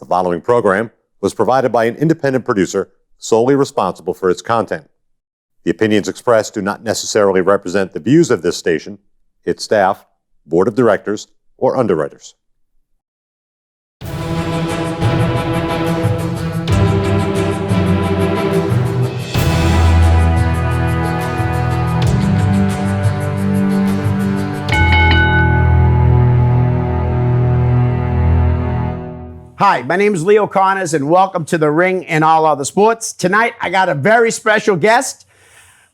The following program was provided by an independent producer solely responsible for its content. The opinions expressed do not necessarily represent the views of this station, its staff, board of directors, or underwriters. Hi, my name is Leo Connors, and welcome to The Ring and All Other Sports. Tonight, I got a very special guest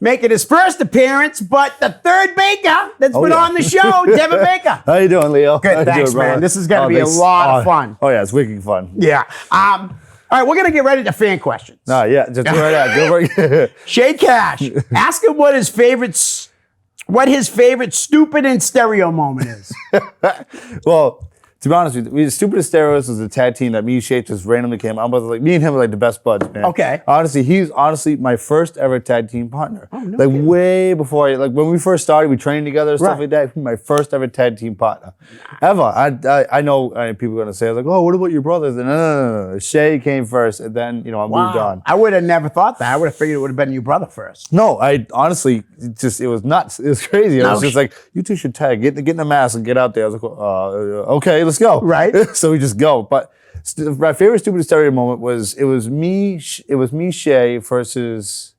making his first appearance, but the third Baker that's been on the show, Devin Baker. How you doing, Leo? Good, thanks, man. This is going to be a lot of fun. Oh, yeah, it's wicked fun. Yeah. All right, we're going to get ready to fan questions. No, yeah, just go right out. Go right. Shay Cash, ask him what his favorite stupid and stereo moment is. Well, to be honest with you, the Stupidest Stereos was a tag team that me and Shay just randomly came out. Me and him were like the best buds, man. Okay. Honestly, he's my first ever tag team partner. Oh, no like kidding. Way before, like when we first started, we trained together and stuff like that. My first ever tag team partner ever. I know people are gonna say, like, oh, what about your brothers? And no. Shay came first, and then I moved on. I would have never thought that. I would have figured it would have been your brother first. No, I honestly it was nuts. It was crazy. I was just like, you two should tag, get in the mask and get out there. I was like, okay, let's go. Right. So we just go. But my favorite Stupid Stereo moment was it was me, Shay versus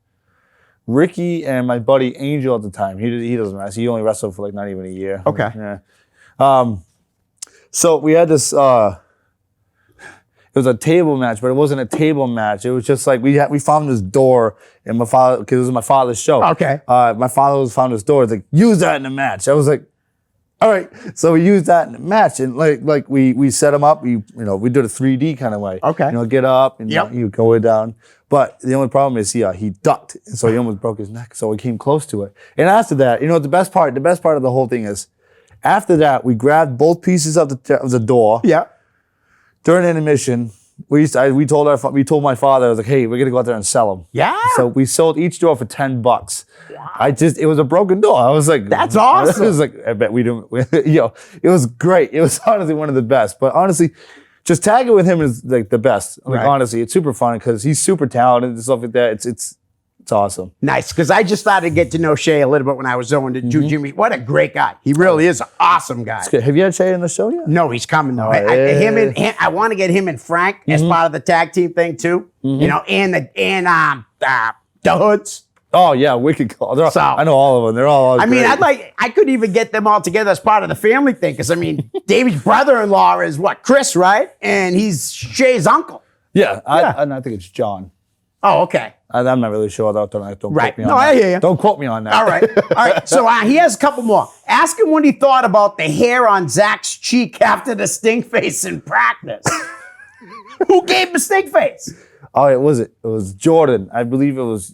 Ricky and my buddy Angel at the time. He doesn't wrestle. He only wrestled for like not even a year. Okay. Yeah. So we had this. It was a table match, but it wasn't a table match. It was just like we found this door, and my father, because it was my father's show. Okay. My father found this door. It's like, use that in the match. I was like, all right. So we used that in the match, and like we set him up. We did a 3D kind of way. Okay. Get up and you go down. But the only problem is he ducked, and so he almost broke his neck. So we came close to it. And after that, the best part of the whole thing is, after that we grabbed both pieces of the door. Yeah. During intermission, we told my father, I was like, hey, we're gonna go out there and sell them. Yeah. So we sold each door for $10. Wow. It was a broken door. I was like, that's awesome. It was like, I bet we don't. It was great. It was honestly one of the best. But honestly, just tagging with him is like the best. Like honestly, it's super fun because he's super talented and stuff like that. It's awesome. Nice, because I just started to get to know Shay a little bit when I was going to Jimmy. What a great guy. He really is an awesome guy. Have you had Shay in the show yet? No, he's coming though. Yeah. I want to get him and Frank as part of the tag team thing too. And the Hoods. Oh yeah, wicked call. So, I know all of them. They're all great. I could even get them all together as part of the family thing, because David's brother-in-law is Chris, right? And he's Shay's uncle. Yeah. I think it's John. Oh, okay. I'm not really sure. Don't quote me on that. I hear you. Don't quote me on that. All right. So he has a couple more. Ask him what he thought about the hair on Zach's cheek after the stink face in practice. Who gave him a stink face? Oh, it was Jordan. I believe it was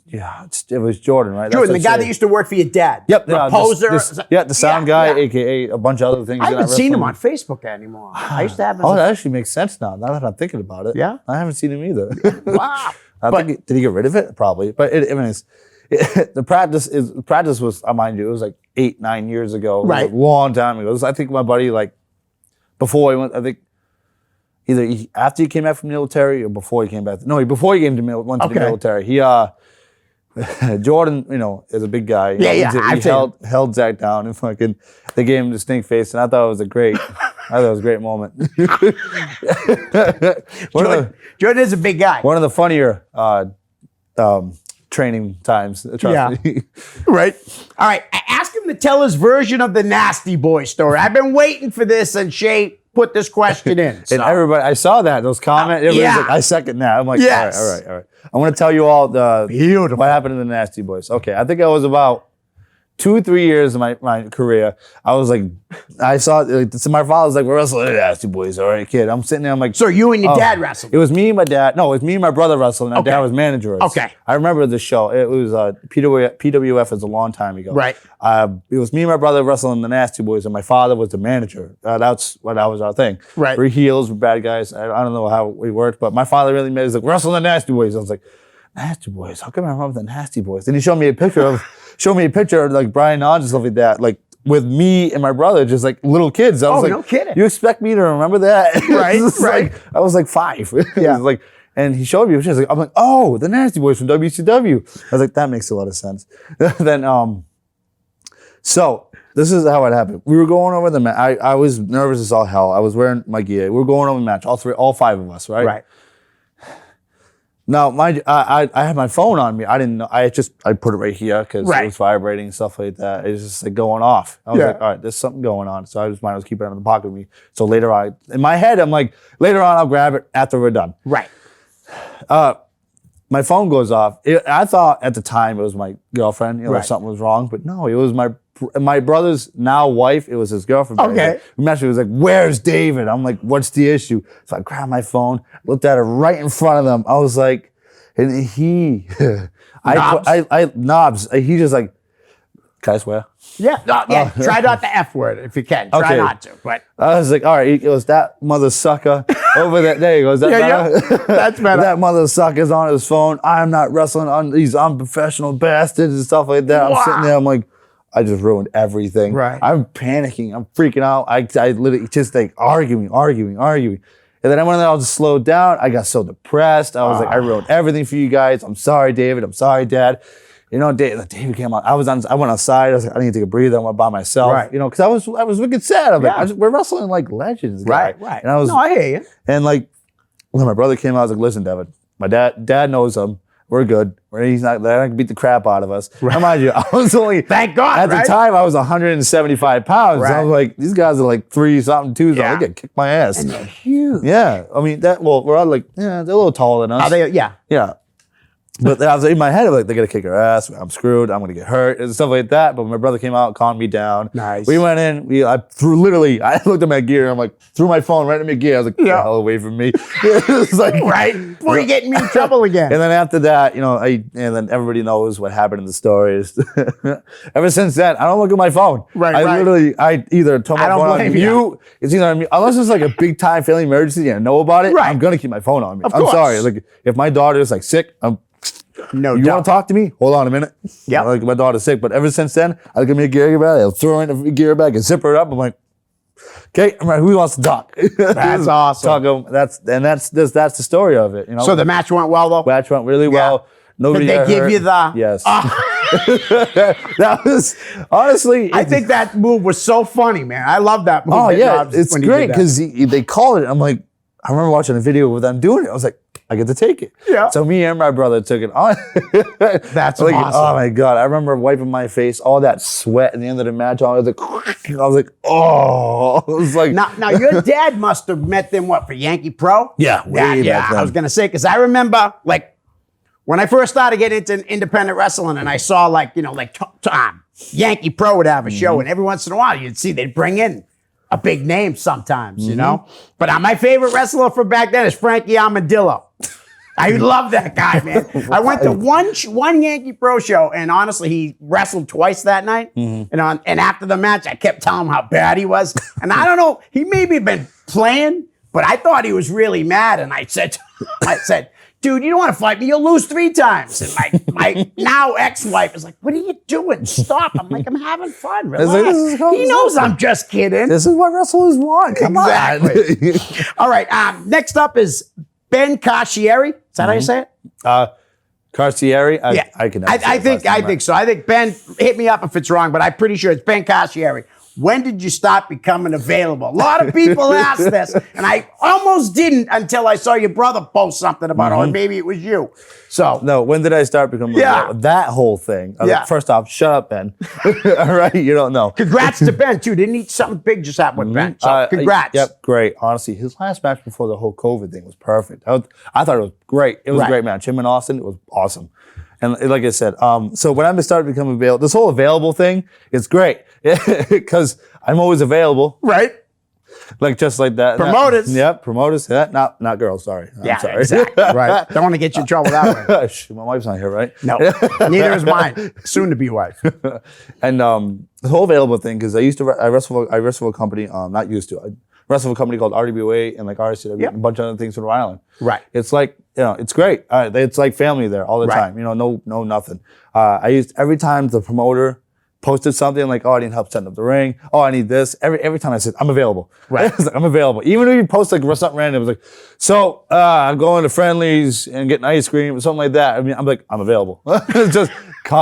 Jordan, right? Jordan, the guy that used to work for your dad. Yep. The poser. The sound guy, a.k.a. a bunch of other things. I haven't seen him on Facebook anymore. I used to have him. Oh, that actually makes sense now that I'm thinking about it. Yeah? I haven't seen him either. Wow. Did he get rid of it? Probably. But the practice was, mind you, it was like 8-9 years ago. Right. It was a long time ago. I think my buddy, before he went, I think either after he came back from the military or before he came back. No, before he went to the military. He, Jordan, is a big guy. He held Zach down and they gave him the stink face, and I thought it was a great moment. Jordan is a big guy. One of the funnier training times. Trust me. Right. All right. Ask him to tell his version of the Nasty Boy story. I've been waiting for this, and Shay put this question in. And everybody, I saw those comments. Everybody's like, I second that. I'm like, yes. All right. I want to tell you all what happened to the Nasty Boys. Okay, I think I was about 2-3 years of my career. I was like, so my father was like, we're wrestling the Nasty Boys, all right, kid. I'm sitting there, I'm like. So you and your dad wrestled? It was me and my dad. No, it was me and my brother wrestling. My dad was manager. Okay. I remember the show. It was PWF was a long time ago. Right. It was me and my brother wrestling the Nasty Boys, and my father was the manager. That was our thing. Right. We're heels, we're bad guys. I don't know how we worked, but my father really made us like, wrestle the Nasty Boys. I was like, Nasty Boys? How come I remember the Nasty Boys? Then he showed me a picture of like Brian Odds and stuff like that, like with me and my brother, just like little kids. I was like, no kidding. You expect me to remember that? Right, right. I was like 5. Yeah. Like, and he showed me, which is like, I'm like, oh, the Nasty Boys from WCW. I was like, that makes a lot of sense. Then, so this is how it happened. We were going over the match. I was nervous as all hell. I was wearing my gear. We were going over the match, all 5 of us, right? Right. Now, I had my phone on me. I didn't know. I put it right here because it was vibrating and stuff like that. It was just like going off. I was like, all right, there's something going on. So I just might as well keep it in the pocket with me. So later on, in my head, I'm like, later on, I'll grab it after we're done. Right. My phone goes off. I thought at the time it was my girlfriend. You know, Right. something was wrong, but no, it was my brother's now wife. It was his girlfriend. Okay. We met. She was like, "Where's David?" I'm like, "What's the issue?" So I grabbed my phone, looked at her right in front of them. I was like, and he, Knobs. He just like, can I swear? Yeah. No, yeah. Try not the F word if you can. Try Okay. not to. But I was like, all right, it goes, that mother sucker over there. There he goes. That better? That's better. That mother sucker's on his phone. I'm not wrestling on these unprofessional bastards and stuff like that. I'm sitting there, I'm like, I just ruined everything. Right. I'm panicking. I'm freaking out. I literally just like arguing. And then when I was slowed down, I got so depressed. I was like, I ruined everything for you guys. I'm sorry, David. I'm sorry, Dad. You know, David came out. I went outside. I was like, I need to take a breather. I went by myself. Right. You know, because I was wicked sad. I'm like, we're wrestling like legends, guy. Right. And I was, no, I hear you. and like when my brother came out, I was like, listen, Devin, my dad knows him. We're good. He's not gonna beat the crap out of us. Right. Mind you, I was only Thank God. at the time I was 175 pounds. Right. I was like, these guys are like 3-something, 2. So I get kicked my ass. And they're huge. Yeah, I mean we're all like, they're a little taller than us. Are they? Yeah. Yeah. But I was in my head, I'm like, they're gonna kick our ass. I'm screwed. I'm gonna get hurt and stuff like that. But my brother came out, calmed me down. Nice. We went in. I looked at my gear. I'm like, threw my phone right in my gear. I was like, get the hell away from me. It was like, Right. Before you get me in trouble again. and then after that, you know, and then everybody knows what happened in the stories. Ever since then, I don't look at my phone. Right. I either turn my I don't phone on blame mute. you. It's either on mute, unless it's like a big time family emergency and I know about it. Right. I'm gonna keep my phone on me. Of I'm course. sorry. Like if my daughter's like sick, No you doubt. want to talk to me? Hold on a minute. Yeah. Like my daughter's sick, but ever since then, I look at my gear bag. I'll throw in the gear bag and zip her up. I'm like, okay, I'm like, who wants to talk? That's awesome. That's the story of it. You know. So the match went well, though? match went really well. Nobody Did they got give hurt. you the... Yes. That was honestly. I think that move was so funny, man. I love that move. Oh that yeah, Knobs- it's when he great did that. because they called it. I'm like, I remember watching a video with them doing it. I was like, I get to take it. Yeah. So me and my brother took it on. That's like, awesome. Oh my God. I remember wiping my face, all that sweat at the end of the match. I was like, oh. I was like, Now your dad must have met them, what, for Yankee Pro? Yeah, way back then. I was going to say, because I remember, like, when I first started getting into independent wrestling and I saw, like, you know, like Yankee Pro would have a show, and every once in a while you'd see they'd bring in a big name sometimes, you know? But my favorite wrestler from back then is Frankie Armadillo. I love that guy, man. I went to one Yankee Pro show, and honestly, he wrestled twice that night. And after the match, I kept telling him how bad he was. And I don't know, he maybe been playing, but I thought he was really mad. And I said, dude, you don't want to fight me. You'll lose 3 times. And my now ex-wife is like, what are you doing? Stop. I'm like, I'm having fun. Relax. like, this is He knows I'm just kidding. this is what wrestlers want. Come Exactly. on. All right. Next up is Ben Carcieri. Is that how you say it? Carcieri? Yeah. I can. I think so. I think Ben, hit me up if it's wrong, but I'm pretty sure it's Ben Carcieri. When did you start becoming available? A lot of people ask this, and I almost didn't until I saw your brother post something about it, or maybe it was you. So No, when did I start becoming that whole thing? I was like, first off, shut up, Ben. All right, you don't know. congrats to Ben too. Didn't he? Something big just happened with Ben. So congrats. Yep, great. Honestly, his last match before the whole COVID thing was perfect. I thought it was great. It was a great match. Him and Austin, it was awesome. And like I said, so when I started becoming available, this whole available thing, it's great because I'm always available. Right. Like just like that. Promoters. Yep, promoters. Yeah, not girls. Sorry. I'm sorry. Exactly. Right. Don't want to get you in trouble that way. Shh, my wife's not here, right? No, neither is mine. Soon to be wife. And the whole available thing, because I wrestle for a company. Not used to. I wrestle for a company called RWA and like RCW and a bunch of other things in Rhode Island. Right. It's like, you know, it's great. It's like family there all the time. You know, no nothing. I used every time the promoter posted something like, oh, I need help setting up the ring. Oh, I need this. Every time I said, I'm available. Right. It's like, I'm available. Even if you post like something random, it was like, so I'm going to Friendlies and getting ice cream or something like that. I mean, I'm like, I'm available. It's just,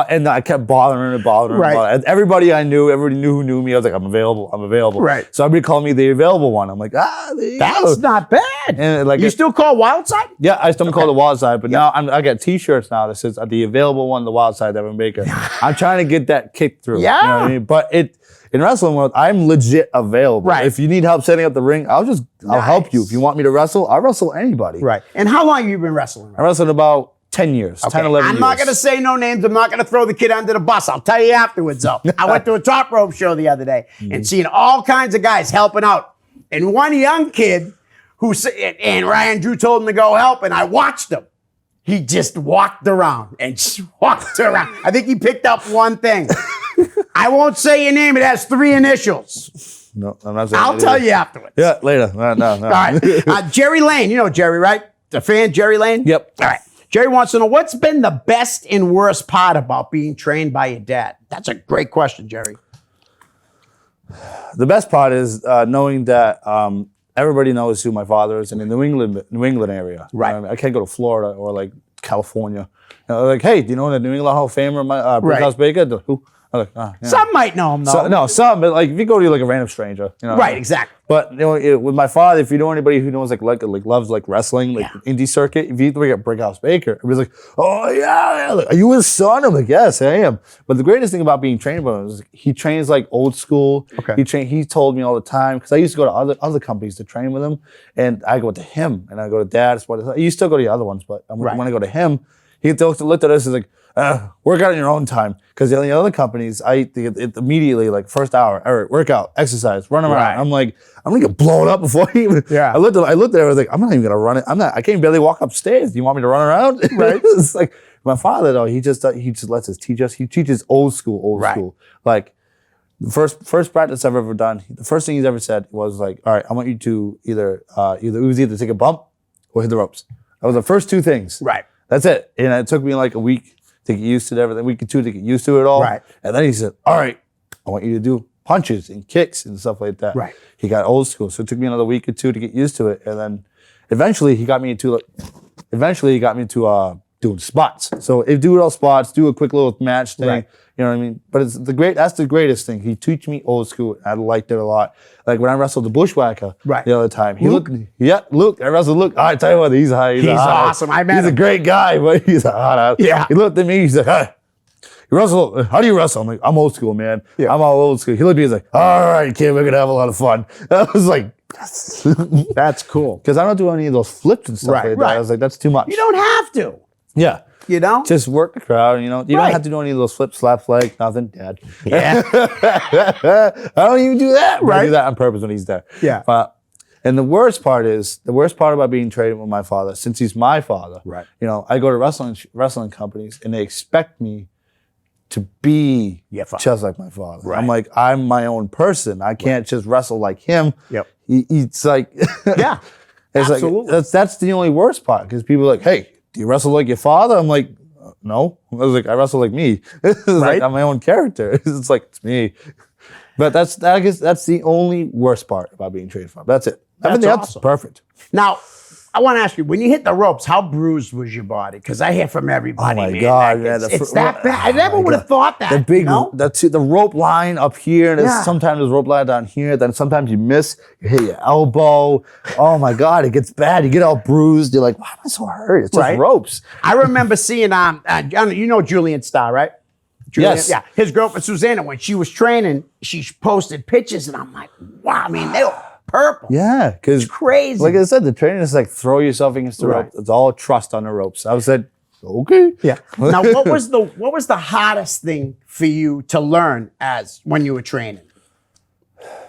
and I kept bothering her. Right. Everybody I knew, everybody who knew me, I was like, I'm available. Right. So everybody called me the available one. I'm like, there you go. That's not bad. And like you still call Wildside? Yeah, I still call it the Wildside, but now I got T-shirts now that says the available one, the Wildside, Devin Baker. I'm trying to get that kicked through. Yeah. You know what I mean? But in wrestling world, I'm legit available. Right. If you need help setting up the ring, I'll help you. If you want me to wrestle, I'll wrestle anybody. Right. And how long have you been wrestling? I wrestled about 10 years, 10, 11 years. I'm not going to say no names. I'm not going to throw the kid under the bus. I'll tell you afterwards, though. I went to a top rope show the other day and seen all kinds of guys helping out. And one young kid and Ryan Drew told him to go help, and I watched him. He just walked around and just walked around. I think he picked up one thing. I won't say your name. It has 3 initials. No, I'm not saying I'll tell you afterwards. Yeah, later. No. All right. Jerry Lane. You know Jerry, right? The fan, Jerry Lane? Yep. All right. Jerry wants to know, what's been the best and worst part about being trained by your dad? That's a great question, Jerry. The best part is knowing that everybody knows who my father is in the New England area. Right. You know what I mean? I can't go to Florida or like California. You know, like, hey, do you know the New England Hall of Famer, Brickhouse Baker? Who? I'm like, yeah. Some might know him, though. Some, but like if you go to like a random stranger, you know. Right, exactly. But you know, with my father, if you know anybody who knows like loves like wrestling, like indie circuit, if you bring up Brickhouse Baker, it was like, oh yeah, like, are you his son? I'm like, yes, I am. But the greatest thing about being trained by him is he trains like old school. Okay. He told me all the time, because I used to go to other companies to train with him, and I go to him, and I go to Dad. You still go to the other ones, but when I go to him, he looked at us and like, work out in your own time. Because the other companies, it immediately, like first hour, all right, work out, exercise, run around. Right. I'm like, I'm gonna get blown up before he even. Yeah. I looked at it, I was like, I'm not even gonna run it. I can't barely walk upstairs. Do you want me to run around? Right. It's like my father though, he just lets us teach us. He teaches old school. Like the first practice I've ever done, the first thing he's ever said was like, all right, I want you to either take a bump or hit the ropes. That was the first 2 things. Right. That's it. And it took me like a week to get used to everything, a week or 2 to get used to it all. Right. And then he said, all right, I want you to do punches and kicks and stuff like that. Right. He got old school. So it took me another week or 2 to get used to it. And then eventually he got me into doing spots. So do it all spots, do a quick little match thing. Right. You know what I mean? But that's the greatest thing. He taught me old school. I liked it a lot. Like when I wrestled the Bushwhacker the other time. Luke? Luke. I wrestled Luke. I tell you what, he's awesome. I met He's him. a great guy, but he's a hot ass. Yeah. He looked at me, he's like, hey, you wrestle, how do you wrestle? I'm like, I'm old school, man. Yeah. I'm all old school. He looked at me, he's like, all right, kid, we're gonna have a lot of fun. I was like, yes. That's cool. Because I don't do any of those flips and stuff like that. I was like, that's too much. You don't have to. Yeah. You know? Just work the crowd, you know. You don't have to do any of those flips, slaps, like nothing, Dad. Yeah. I don't even do that. Right. I do that on purpose when he's there. Yeah. And the worst part about being trained with my father, since he's my father, Right. you know, I go to wrestling companies and they expect me to be just like my father. Right. I'm like, I'm my own person. I can't just wrestle like him. Yep. It's like, Yeah. It's absolutely. like, that's the only worst part, because people are like, hey, do you wrestle like your father? I'm like, no. I was like, I wrestle like me. It's like I'm my own character. It's like, it's me. But I guess that's the only worst part about being trained from. That's it. Everything else is perfect. Now, I want to ask you, when you hit the ropes, how bruised was your body? Because I hear from everybody, Oh my man, God, it's that bad. I never would have thought that. The big, you know? the rope line up here, and sometimes there's rope line down here, then sometimes you miss, you hit your elbow. Oh my God, it gets bad. You get all bruised. You're like, why am I so hurt? It's just ropes. I remember seeing, you know Julian Starr, right? Julian, Yes. Yeah. His girlfriend, Susanna, when she was training, she posted pictures, and I'm like, wow, I mean, they were purple. Yeah, because Crazy. like I said, the training is like throw yourself against the rope. It's all trust on the ropes. I said, okay. Yeah. Now, what was the hardest thing for you to learn when you were training?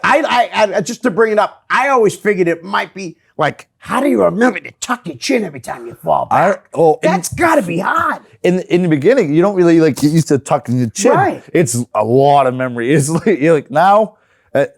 I just to bring it up, I always figured it might be like, how do you remember to tuck your chin every time you fall back? That's got to be hard. In the beginning, you don't really like get used to tucking your chin. Right. It's a lot of memory. It's like you're like now.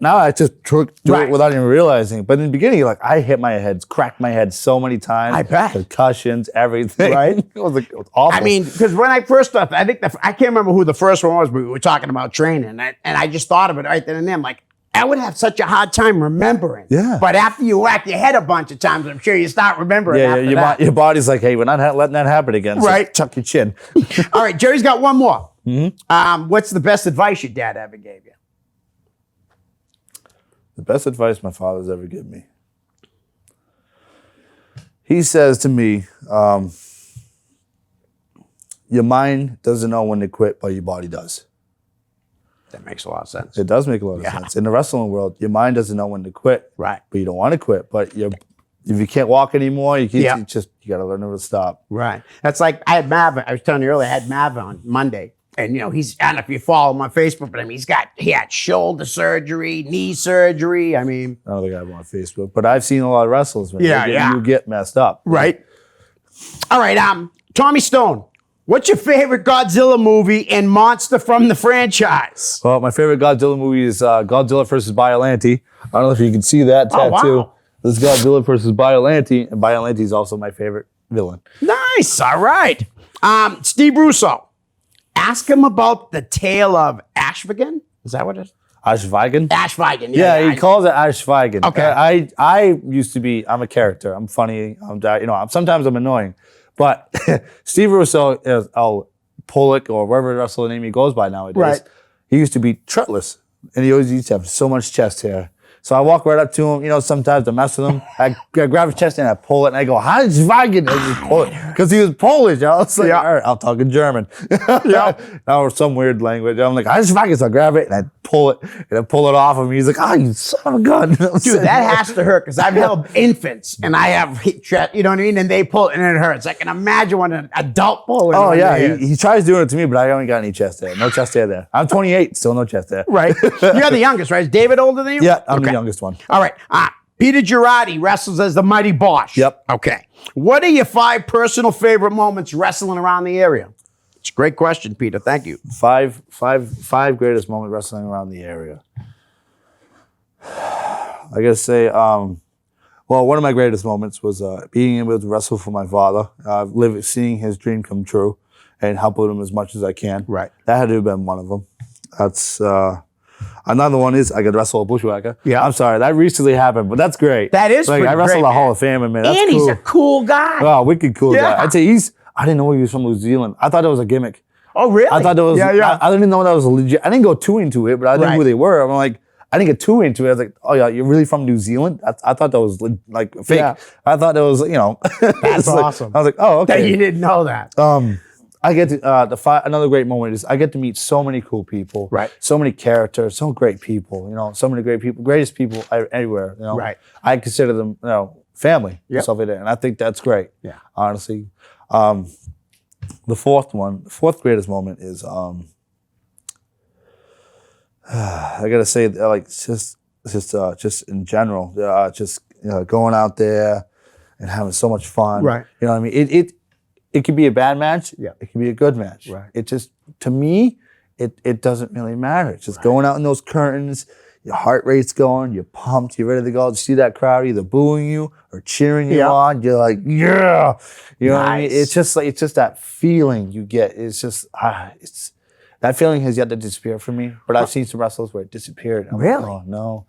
Now I just do Right. it without even realizing. But in the beginning, like I hit my head, cracked my head so many times. I bet. Concussions, everything. Right. it was awful. I mean, because when I first started, I think I can't remember who the first one was, but we were talking about training, and I just thought of it right then and there. I'm like, I would have such a hard time remembering. Yeah. But after you whack your head a bunch of times, I'm sure you start remembering. yeah, after that. your body's like, hey, we're not letting that happen again. So Right. chuck your chin. All right, Jerry's got one more. What's the best advice your dad ever gave you? The best advice my father's ever given me. He says to me, your mind doesn't know when to quit, but your body does. That makes a lot of sense. It does make a lot of sense. In the wrestling world, your mind doesn't know when to quit. Right. But you don't want to quit. But if you can't walk anymore, you got to learn when to stop. Right. That's like I had Mav. I was telling you earlier, I had Mav on Monday. And he's, I don't know if you follow him on Facebook, but I mean, he had shoulder surgery, knee surgery. I mean, I don't think I have him on Facebook, but I've seen a lot of wrestlers. Man. Yeah. You get messed up. right. All right. Tommy Stone, what's your favorite Godzilla movie and monster from the franchise? Well, my favorite Godzilla movie is Godzilla versus Biollante. I don't know if you can see that tattoo. Wow. This is Godzilla versus Biollante, and Biollante is also my favorite villain. Nice. All right. Steve Russo, ask him about the tale of Ashvagan. Is that what it is? Ashvagan? Ashvagan. Yeah, he calls it Ashvagan. Okay. I used to be, I'm a character. I'm funny. Sometimes I'm annoying. But Steve Russo is Pollock or whatever wrestler name he goes by nowadays. Right. He used to be shirtless, and he always used to have so much chest hair. So I walk right up to him, sometimes I mess with him. I grab his chest and I pull it and I go, Ashvagan. I just pull it. Because he was Polish. It's like, all right, I'll talk in German. Or some weird language. I'm like, Ashvagan. So I grab it and I pull it and I pull it off him. He's like, you son of a gun. Dude, that has to hurt because I've held infants and I have, you know what I mean? And they pull it and it hurts. I can imagine when an adult pulling. Oh, yeah. He tries doing it to me, but I haven't got any chest hair. No chest hair there. I'm 28, still no chest hair. Right. You're the youngest, right? Is David older than you? Yeah, I'm the youngest one. All right. Peter Girardi wrestles as the Mighty Bosch. Yep. Okay. What are your 5 personal favorite moments wrestling around the area? It's a great question, Peter. Thank you. Five greatest moments wrestling around the area. I gotta say, well, one of my greatest moments was being able to wrestle for my father, seeing his dream come true, and helping him as much as I can. Right. That had to have been one of them. That's another one is I could wrestle a bushwhacker. Yeah. I'm sorry, that recently happened, but that's great. That is like pretty I wrestled great, a Hall of Famer, man. That's and cool. he's a cool guy. Oh, wicked cool Yeah. guy. I'd say I didn't know he was from New Zealand. I thought that was a gimmick. Oh, really? I thought that was. Yeah. I didn't know that was a legit. I didn't go too into it, but I knew who they were. I'm like, I didn't get too into it. I was like, oh yeah, you're really from New Zealand? I thought that was like fake. Yeah. I thought that was, That's like, awesome. I was like, oh, okay. That you didn't know that. I get to another great moment is I get to meet so many cool people, Right. So many characters, so great people, so many great people, greatest people anywhere, Right. I consider them, family, Yep. stuff like that, and I think that's great. Yeah. Honestly, the fourth greatest moment is I gotta say, like just in general, just going out there and having so much fun. Right. You know what I mean? It could be a bad match. Yeah. It could be a good match. Right. It just, to me, it doesn't really matter. It's just going out in those curtains, your heart rate's going, you're pumped, you're ready to go. You see that crowd either booing you or cheering you on. You're like, yeah. You know what I mean? It's just that feeling you get. It's just, that feeling has yet to disappear for me. But I've seen some wrestlers where it disappeared. I'm Really? like, oh no.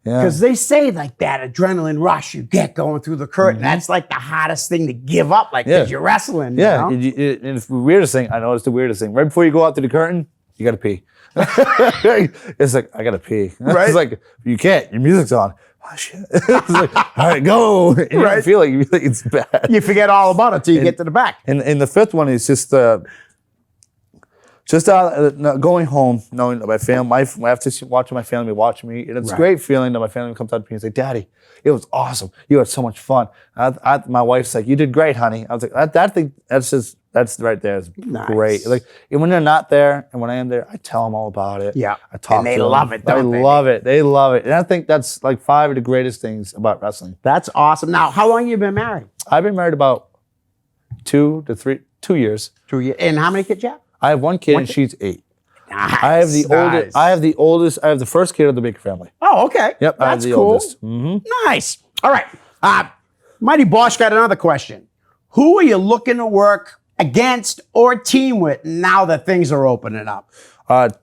Yeah. Because they say like that adrenaline rush you get going through the curtain, that's like the hardest thing to give up, like because you're wrestling. Yeah. You know? And it's the weirdest thing. I know it's the weirdest thing. Right before you go out to the curtain, you got to pee. It's like, I got to pee. Right. It's like, you can't. Your music's on. Oh, shit. It's like, all right, go. And you don't feel like it's bad. You forget all about it till you get to the back. And the fifth one is just going home, knowing that my family, after watching my family watch me, and it's a great feeling that my family comes up to me and say, "Daddy, it was awesome. You had so much fun." My wife's like, "You did great, honey." I was like, that's right there. It's great. Like, and when they're not there, and when I am there, I tell them all about it. Yeah, I talk. And they to them. love it. Don't they? Love it. They love it. And I think that's like 5 of the greatest things about wrestling. That's awesome. Now, how long you been married? I've been married about 2 years. 2 years. And how many kids you have? I have one kid, and she's 8. I have the oldest. I have the oldest. I have the first kid of the Baker family. Oh, okay. Yep, I have That's the cool. oldest. Nice. All right. Mighty Bosch got another question. Who are you looking to work against or team with now that things are opening up?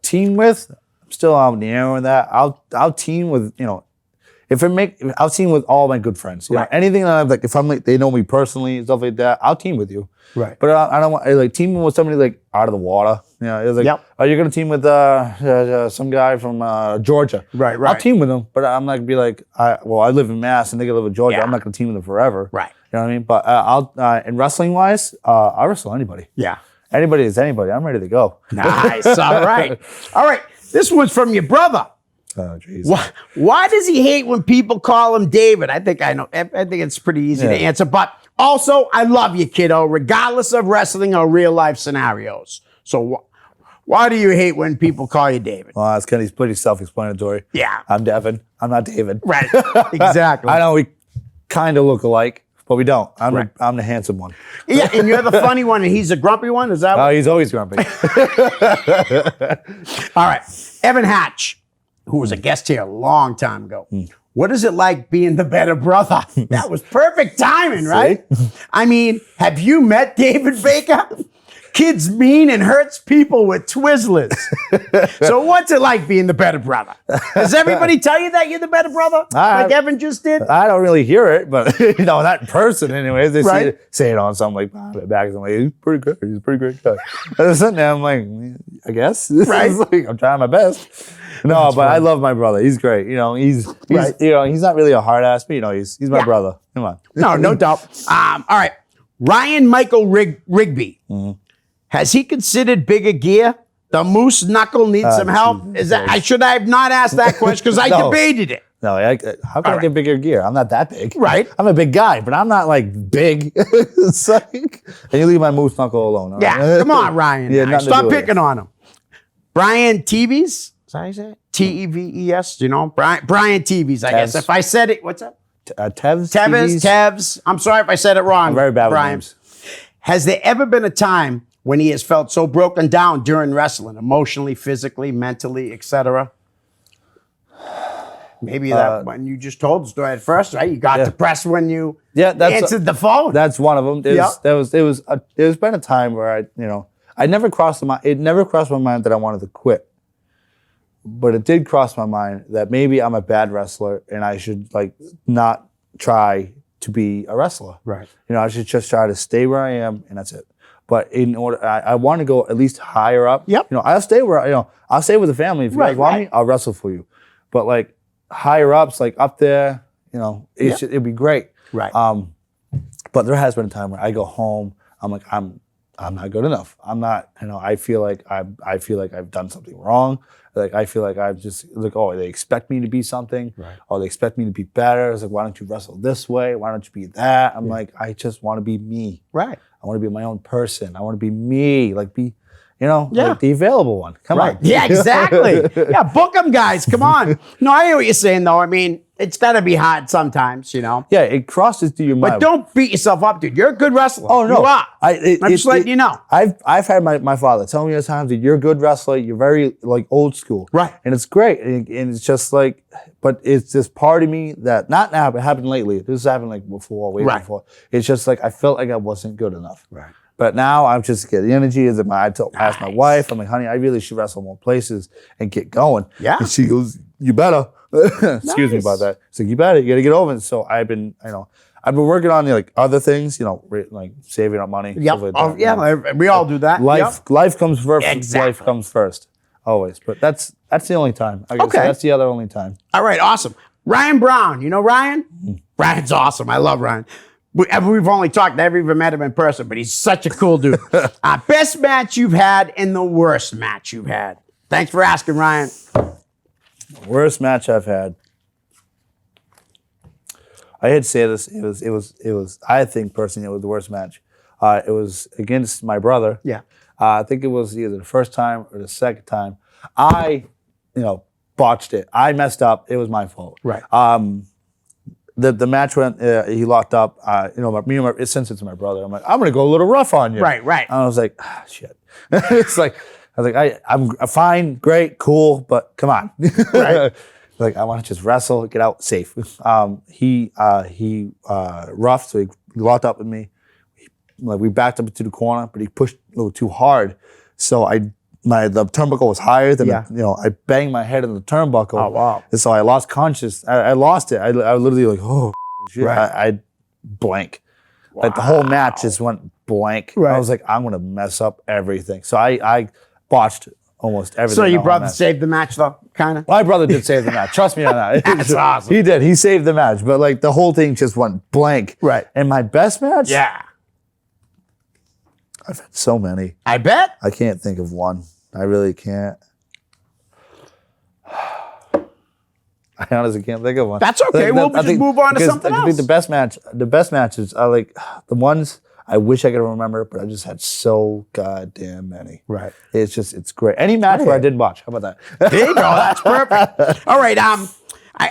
Team with, I'm still out in the air on that. I'll team with, I'll team with all my good friends. You know, anything that I'm like, if I'm like, they know me personally, stuff like that, I'll team with you. Right. But I don't want, like, teaming with somebody like out of the water. You know, it's like, oh, you're going to team with some guy from Georgia. Right. I'll team with them, but I'm not going to be like, I live in Mass and they live in Georgia. I'm not going to team with them forever. Right. You know what I mean? But I'll, in wrestling wise, I'll wrestle anybody. Yeah. Anybody is anybody. I'm ready to go. Nice. All right. All right. This one's from your brother. Oh, jeez. Why does he hate when people call him David? I think I know. I think it's pretty easy to answer. But also, I love you, kiddo, regardless of wrestling or real life scenarios. So why do you hate when people call you David? Well, that's kind of, he's pretty self-explanatory. Yeah. I'm Devin. I'm not David. Right. Exactly. I know we kind of look alike, but we don't. I'm the handsome one. Yeah, and you're the funny one, and he's the grumpy one? Is that Oh, he's always grumpy. All right. Evan Hatch, who was a guest here a long time ago. What is it like being the better brother? That was perfect timing, right? I mean, have you met David Baker? Kid's mean and hurts people with Twizzlers. So what's it like being the better brother? Does everybody tell you that you're the better brother? Like Evan just did? I don't really hear it, but not in person anyways. They say it on something like back. I'm like, he's pretty good. He's a pretty great guy. And sitting there, I'm like, I guess. Right. Like, I'm trying my best. No, but I love my brother. He's great. He's he's not really a hard ass, but he's my brother. Come on. No doubt. All right. Ryan Michael Rigby. Has he considered bigger gear? The moose knuckle needs some help. Should I have not asked that question because I debated it? No, how can I get bigger gear? I'm not that big. Right. I'm a big guy, but I'm not like big. It's like, and you leave my moose knuckle alone. All yeah, right? come on, Ryan. Yeah, stop picking on him. Brian Teves. Is that how you say it? Teves. You know, Brian Teves. I guess if I said it, what's up? Tevez. I'm sorry if I said it wrong. I'm very bad with names. Has there ever been a time when he has felt so broken down during wrestling, emotionally, physically, mentally, etc.? Maybe that when you just told the story at first, right? You got depressed when you answered the phone. That's one of them. There's been a time where it never crossed my mind that I wanted to quit. But it did cross my mind that maybe I'm a bad wrestler and I should not try to be a wrestler. Right. I should just try to stay where I am and that's it. But in order, I want to go at least higher up. Yep. I'll stay where I'll stay with the family. If you guys want me, I'll wrestle for you. But higher ups, up there, it'd be great. Right. But there has been a time where I go home, I'm like, I'm not good enough. I'm not, I feel like I've done something wrong. I feel like I've just they expect me to be something. Right. Or they expect me to be better. It's like, why don't you wrestle this way? Why don't you be that? I'm like, I just want to be me. Right. I want to be my own person. I want to be me. The available one. Come on. Yeah, exactly. Book them, guys. Come on. No, I hear what you're saying, though. I mean, it's got to be hard sometimes, Yeah, it crosses through your mind. But don't beat yourself up, dude. You're a good wrestler. Oh, no. You are. I'm just letting you know. I've had my father tell me at times that you're a good wrestler. You're very, old school. Right. And it's great. And it's just but it's this part of me that, not now, but happened lately. This happened before, way before. It's just I felt like I wasn't good enough. Right. But now I'm just getting the energy. I asked my wife, I'm like, honey, I really should wrestle more places and get going. Yeah. And she goes, you better. Excuse me about that. She's like, you better. You got to get over it. So I've been working on other things, saving up money. Yep. Stuff like that, we all do that. Life comes first. Exactly. Life comes first. Always. But that's the only time. I guess Okay. that's the other only time. All right, awesome. Ryan Brown. You know Ryan? Ryan's awesome. I love Ryan. We've only talked, never even met him in person, but he's such a cool dude. Best match you've had and the worst match you've had. Thanks for asking, Ryan. Worst match I've had. I had to say this. It was. I think personally, it was the worst match. It was against my brother. Yeah. I think it was either the first time or the second time. I, botched it. I messed up. It was my fault. Right. The match went. He locked up. Since it's my brother, I'm like, I'm gonna go a little rough on you. Right. And I was like, shit. It's like, I was like, I'm fine, great, cool, but come on. Right. Like, I want to just wrestle, get out safe. He roughed, so he locked up with me. We backed up into the corner, but he pushed a little too hard. So the turnbuckle was higher than, I banged my head in the turnbuckle. Oh, wow. And so I lost consciousness. I lost it. I literally like, oh, shit. Right. I blank. Wow. Like the whole match just went blank. Right. I was like, I'm going to mess up everything. So I botched almost everything. So your brother saved the match, though, kind of? My brother did save the match. Trust me on that. That's awesome. He did. He saved the match. But like the whole thing just went blank. Right. And my best match? Yeah. I've had so many. I bet. I can't think of one. I really can't. I honestly can't think of one. That's okay. We'll just move on to something else. I think the best matches are like the ones I wish I could remember, but I just had so goddamn many. Right. It's great. Any match where I did watch. How about that? There you go. That's perfect. All right. I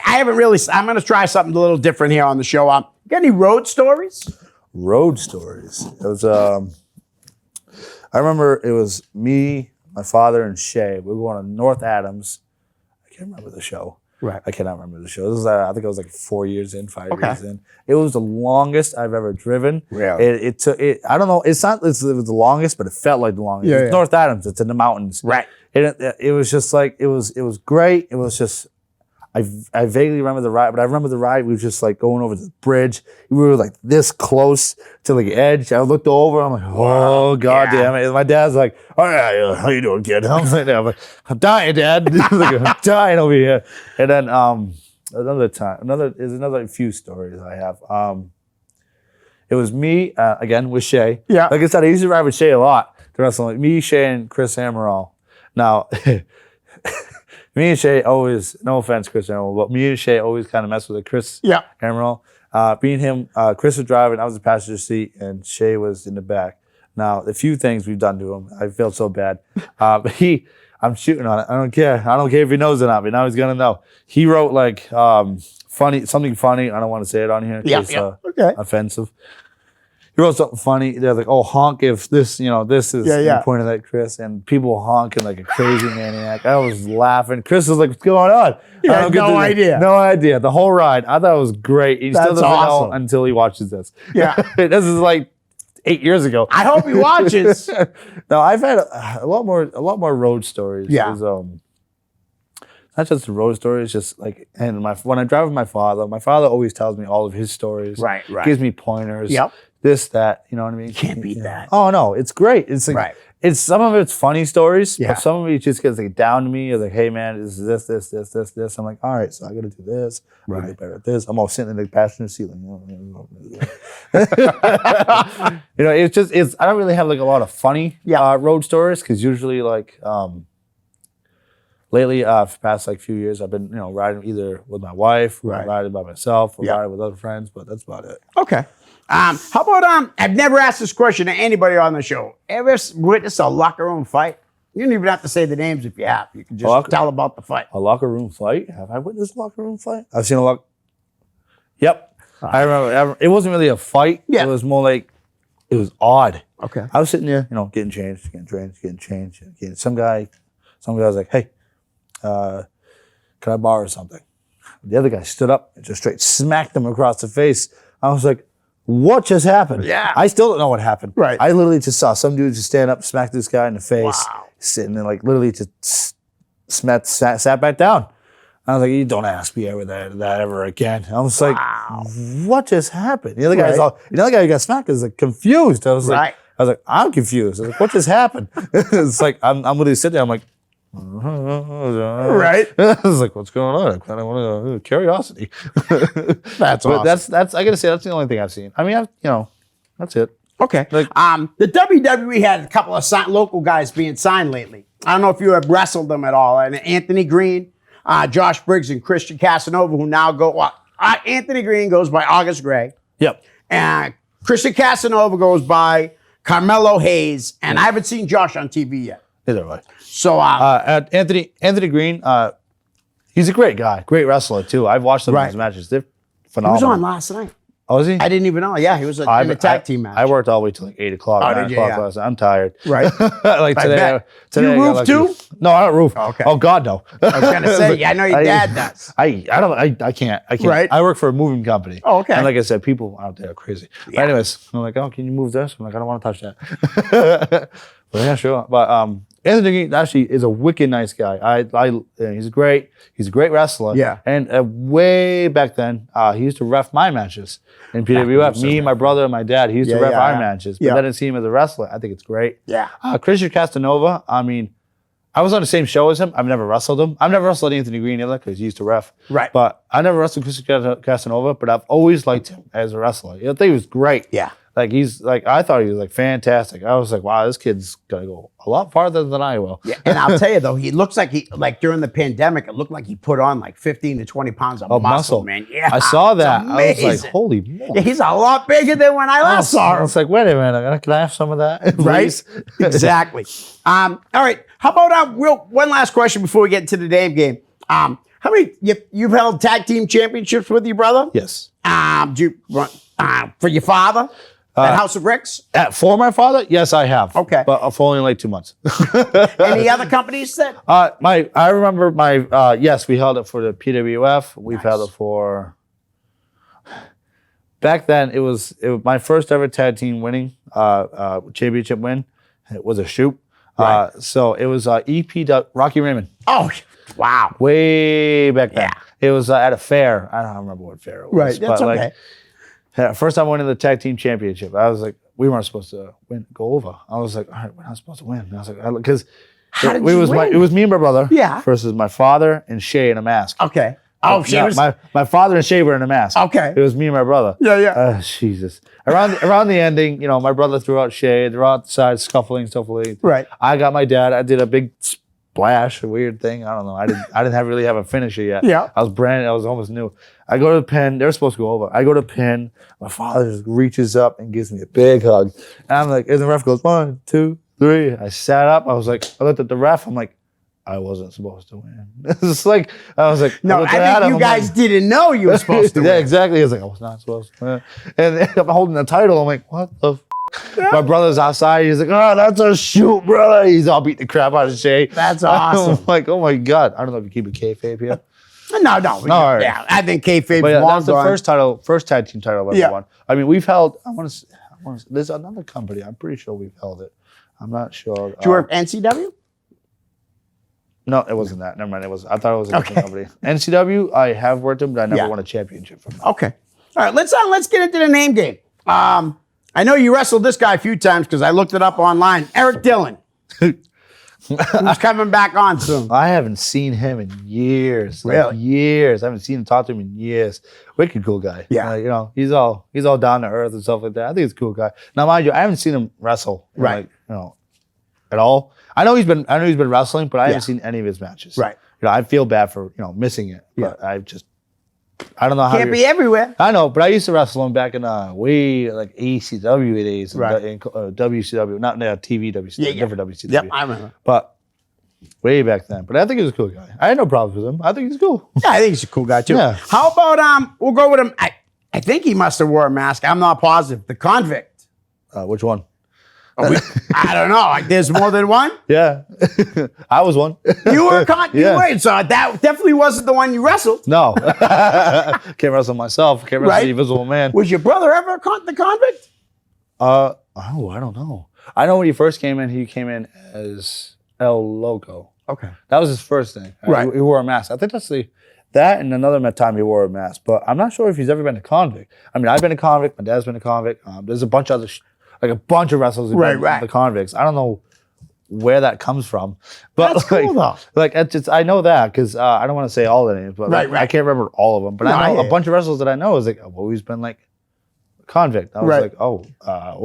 haven't really. I'm going to try something a little different here on the show. Got any road stories? Road stories. It was. I remember it was me, my father, and Shay. We were going to North Adams. I can't remember the show. Right. I cannot remember the show. This was, I think it was like 4 years in, 5 years in. It was the longest I've ever driven. Really? It took. I don't know. It was the longest, but it felt like the longest. Yeah, It's North Adams. It's in the mountains. Right. It was just like it was great. It was just. I vaguely remember the ride, but I remember the ride. We were just like going over the bridge. We were like this close to the edge. I looked over. I'm like, oh god damn it! And my dad's like, oh yeah, how you doing, kid? I'm dying, Dad. I'm dying over here. And then another few stories I have. It was me again with Shay. Yeah. Like I said, I used to ride with Shay a lot to wrestle. Like me, Shay, and Chris Amaral. Now. Me and Shay always, no offense, Chris Amaral, but me and Shay always kind of mess with Chris Amaral. Me and him, Chris was driving, I was in the passenger seat, and Shay was in the back. Now, the few things we've done to him, I felt so bad. But I'm shooting on it. I don't care. I don't care if he knows it or not, but now he's going to know. He wrote like something funny. I don't want to say it on here. Okay. Offensive. He wrote something funny. They're like, oh, honk if this, this is pointing at Chris, and people honking like a crazy maniac. I was laughing. Chris was like, what's going on? I had no idea. No idea. The whole ride. I thought it was great. He still doesn't know until he watches this. Yeah. This is like 8 years ago. I hope he watches. No, I've had a lot more road stories. Yeah. It was, not just the road stories, just like, and when I drive with my father always tells me all of his stories. Right. Gives me pointers. Yep. This, that, you know what I mean? You can't beat that. Oh no, it's great. It's like, it's some of it's funny stories, Yeah. but some of it just gets like down to me. It's like, hey man, this is this. I'm like, all right, so I gotta do this. I gotta get better at this. I'm all sitting in the passenger seat like, it's I don't really have like a lot of funny road stories, because usually like lately, for the past like few years, I've been riding either with my wife, or riding by myself, or riding with other friends, but that's about it. Okay. How about I've never asked this question to anybody on the show. Ever witnessed a locker room fight? You don't even have to say the names if you have. You can just tell about the fight. A locker room fight? Have I witnessed a locker room fight? I've seen a locker. Yep. I remember. It wasn't really a fight. Yeah. It was more like, it was odd. Okay. I was sitting there, getting changed. Some guy was like, hey, can I borrow something? The other guy stood up and just straight smacked him across the face. I was like, what just happened? Yeah. I still don't know what happened. Right. I literally just saw some dude just stand up, smack this guy in the face, Wow. sitting there like literally just sat back down. I was like, you don't ask me ever that ever again. I was like, what just happened? The other guy who got smacked is like confused. I was like, I'm confused. I was like, what just happened? It's like I'm literally sitting there. I'm like, right. I was like, what's going on? I kind of want to curiosity. That's awesome. That's I gotta say that's the only thing I've seen. I mean, that's it. Okay. Like, the WWE had a couple of local guys being signed lately. I don't know if you have wrestled them at all. And Anthony Green, Josh Briggs, and Christian Casanova, who now go. Anthony Green goes by August Gray. Yep. And Christian Casanova goes by Carmelo Hayes. And I haven't seen Josh on TV yet. Either way. So Anthony Green, he's a great guy, great wrestler too. I've watched some of his matches. They're phenomenal. He was on last night. Oh, is he? I didn't even know. Yeah, he was in the tag team match. I worked all the way till like 8 o'clock, Oh, 9 did you? o'clock Yeah. last night. I'm tired. Right. Like today. bet. Today You I got roof lucky. too? No, I don't roof. Okay. Oh God, no. I was gonna say, I know your dad does. I can't. Right. I work for a moving company. Oh, okay. And like I said, people out there are crazy. Yeah. But anyways, I'm like, oh, can you move this? I'm like, I don't want to touch that. But yeah, sure. But Anthony actually is a wicked nice guy. He's great. He's a great wrestler. Yeah. And way back then, he used to ref my matches in PWF. Me, my brother, and my dad. He used to ref our matches. But I didn't see him as a wrestler. I think it's great. Yeah. Christian Castanova. I mean, I was on the same show as him. I've never wrestled him. I've never wrestled Anthony Green either because he used to ref. Right. But I never wrestled Christian Castanova. But I've always liked him as a wrestler. I think he was great. Yeah. Like I thought he was like fantastic. I was like, wow, this kid's gonna go a lot farther than I will. Yeah, and I'll tell you though, he looks like during the pandemic, it looked like he put on like 15 to 20 pounds of muscle, man. Yeah, I saw that. I was amazing. like, holy moly. Yeah, he's a lot bigger than when I last saw I him. was like, wait a minute, can I have some of that? Right? please? Exactly. All right. How about one last question before we get into the damn game? How many you've held tag team championships with your brother? Yes. Do you run for your father at House of Ricks? For my father, yes, I have. Okay. But for only like 2 months. Any other companies that? I remember yes, we held it for the PWF. We've held it for. Back then, it was my first ever tag team winning championship win. It was a shoot. Right. So it was Rocky Raymond. Oh, wow. Way back then. Yeah. It was at a fair. I don't remember what fair it was. Right. That's but okay. First time winning the tag team championship. I was like, we weren't supposed to go over. I was like, all right, we're not supposed to win. And I was like, because How did you win? it was me and my brother. Yeah. Versus my father and Shay in a mask. Okay. Oh, she Yeah, was. my father and Shay were in a mask. Okay. It was me and my brother. Yeah. Jesus. Around the ending, my brother threw out Shay. They were outside scuffling. Right. I got my dad. I did a big splash, a weird thing. I don't know. I didn't really have a finisher yet. Yeah. I was almost new. I go to the pin. They're supposed to go over. I go to the pin. My father just reaches up and gives me a big hug. And I'm like, and the ref goes, 1, 2, 3. I sat up. I looked at the ref. I'm like, I wasn't supposed to win. It's like, I was like, No, I think you guys didn't know you were supposed to yeah, win. exactly. I was like, I was not supposed to win. And I'm holding the title. I'm like, what the My brother's outside. He's like, oh, that's a shoot, brother. He's all beating the crap out of Shay. That's awesome. I'm like, oh my God. I don't know if you keep a kayfabe here. No. right. Yeah, I think kayfabe's But yeah, long that's the gone. first tag team title I've ever won. I mean, we've held, there's another company. I'm pretty sure we've held it. I'm not sure. Did you work NCW? No, it wasn't that. Never mind. I thought it was a different company. NCW, I have worked them, but I never won a championship from them. Okay. All right, let's get into the name game. I know you wrestled this guy a few times because I looked it up online. Eric Dillon. Who's coming back on soon. I haven't seen him in years. Really? Years. I haven't seen him, talk to him in years. Wicked cool guy. Yeah. He's all down to earth and stuff like that. I think he's a cool guy. Now, mind you, I haven't seen him wrestle. Right. At all. I know he's been wrestling, but I haven't seen any of his matches. Right. I feel bad for, missing it. But I don't know how Can't be everywhere. I know, but I used to wrestle him back in way like ECW days, and Right. in WCW, not TV WCW, different WCW. Yep, I remember. But way back then. But I think he was a cool guy. I had no problems with him. I think he's cool. Yeah, I think he's a cool guy too. Yeah. How about we'll go with him. I think he must have wore a mask. I'm not positive. The Convict. Which one? I don't know. Like there's more than one. Yeah, I was one. You were you Yeah. were, so that definitely wasn't the one you wrestled. No, can't wrestle myself. Can't wrestle Right. the Invisible Man. Was your brother ever the Convict? Oh, I don't know. I know when he first came in, he came in as El Loco. Okay. That was his first thing. Right. He wore a mask. I think that and another time he wore a mask. But I'm not sure if he's ever been a convict. I mean, I've been a convict. My dad's been a convict. There's a bunch of other, a bunch of wrestlers who've been the convicts. I don't know where that comes from. But That's cool though. I know that because I don't want to say all the names, but Right. I can't remember all of them. But No, I know I a bunch of wrestlers that I know is like, I've always been like convict. I was like, oh,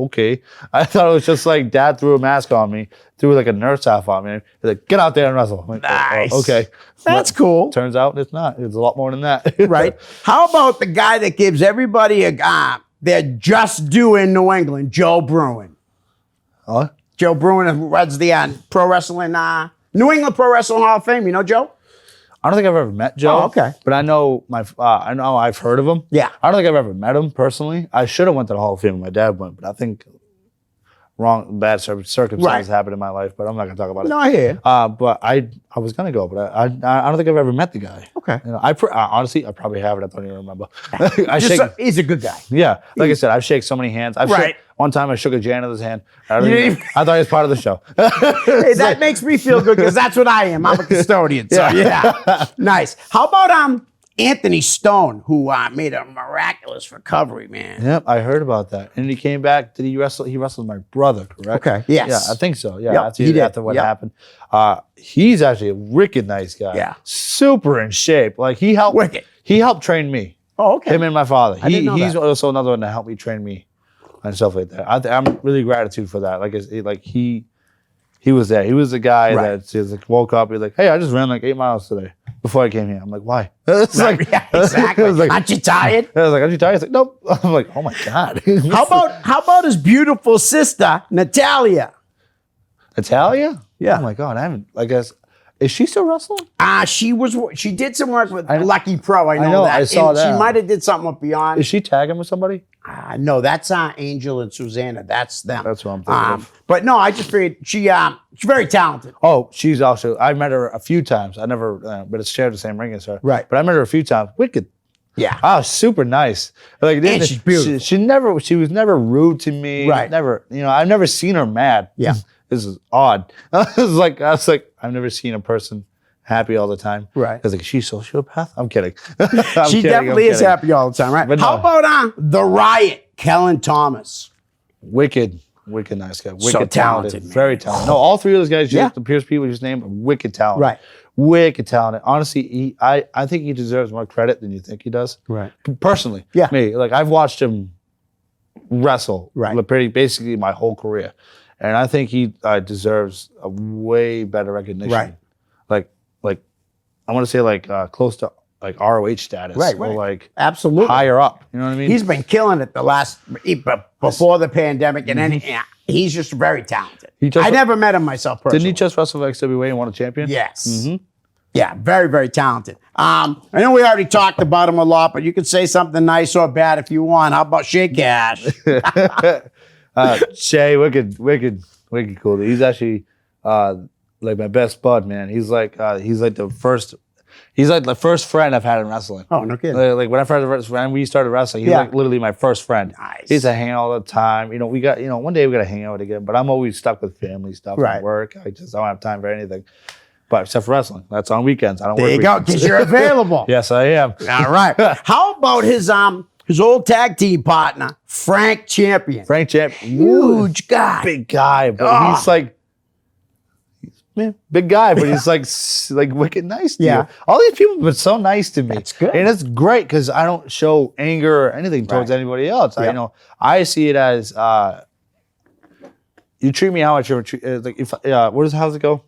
okay. I thought it was just like dad threw a mask on me, threw like a nurse half on me. He's like, get out there and wrestle. I'm like, Nice. okay. That's But cool. Turns out it's not. It's a lot more than that. Right. How about the guy that gives everybody they're just due in New England, Joe Bruin. Huh? Joe Bruin runs the Pro Wrestling, New England Pro Wrestling Hall of Fame. You know Joe? I don't think I've ever met Joe. Oh, okay. But I know I've heard of him. Yeah. I don't think I've ever met him personally. I should have went to the Hall of Fame when my dad went, but I think bad circumstances happened in my life, but I'm not gonna talk about it. No, I hear you. But I was gonna go, but I don't think I've ever met the guy. Okay. You know, honestly, I probably haven't. I don't even remember. He's a good guy. Yeah, like I said, I've shaken so many hands. One time I shook a janitor's hand. I thought he was part of the show. Hey, that makes me feel good because that's what I am. I'm a custodian. So yeah. Nice. How about Anthony Stone, who made a miraculous recovery, man? Yep, I heard about that. And he came back. Did he wrestle? He wrestled my brother, correct? Okay. Yes. Yeah, I think so. Yeah, Yep, after what happened. He's actually a wicked nice guy. Yeah. Super in shape. Like he helped. Wicked. He helped train me. Oh, okay. Him and my father. didn't know He's that. also another one that helped me train me and stuff like that. I'm really gratitude for that. He was there. He was the guy that woke up. He's like, hey, I just ran like 8 miles today before I came here. I'm like, why? It's Exactly. I was like, Aren't you tired? I was like, aren't you tired? He's like, nope. I'm like, oh my God. How about his beautiful sister, Natalia? Natalia? Yeah. Oh my God. I haven't, I guess, is she still wrestling? She did some work with Lucky Pro. I know that. I saw And that. She might have did something with Beyond. Is she tagging with somebody? No, that's Angel and Susanna. That's them. That's what I'm thinking of. But no, I just figured she's very talented. Oh, she's also, I met her a few times. I never, but it's shared the same ring as her. Right. But I met her a few times. Wicked. Yeah. Oh, super nice. Like, And she's beautiful. She was never rude to me. Right. Never, I've never seen her mad. Yeah. This is odd. I was like, I've never seen a person happy all the time. Right. I was like, she's sociopath? I'm kidding. She definitely is happy all the time, right? But How no. about the Riot, Kellen Thomas? Wicked nice guy. Wicked So talented, man. Very talented. No, all three of those guys, Yeah. the Pierce people you just named, are wicked talented. Right. Wicked talented. Honestly, I think he deserves more credit than you think he does. Right. Personally. Yeah. Me. Like, I've watched him wrestle basically my whole career. And I think he deserves a way better recognition. Right. Like I want to say close to like ROH status. Right. Or like Absolutely. higher up. You know what I mean? He's been killing it before the pandemic, and then he's just very talented. I never met him myself personally. Didn't he just wrestle for XWA and won a champion? Yes. Mm-hmm. Yeah, very, very talented. I know we already talked about him a lot, but you can say something nice or bad if you want. How about Shea Cash? Shay, wicked cool. He's actually like my best bud, man. He's like the first friend I've had in wrestling. Oh, no kidding. Like when we started wrestling, he's like literally my first friend. Nice. He used to hang out all the time. We got one day we got to hang out again, but I'm always stuck with family stuff and work. I just don't have time for anything. But except for wrestling, that's on weekends. I don't work There you go, because you're available. Yes, I am. All right. How about his old tag team partner, Frank Champion? Frank Champion, Huge guy. big guy, but he's like, big guy, but he's like wicked nice to you. All these people have been so nice to me. That's good. And it's great because I don't show anger or anything towards anybody else. Yep. I see it as you treat me how I treat like if how's it go?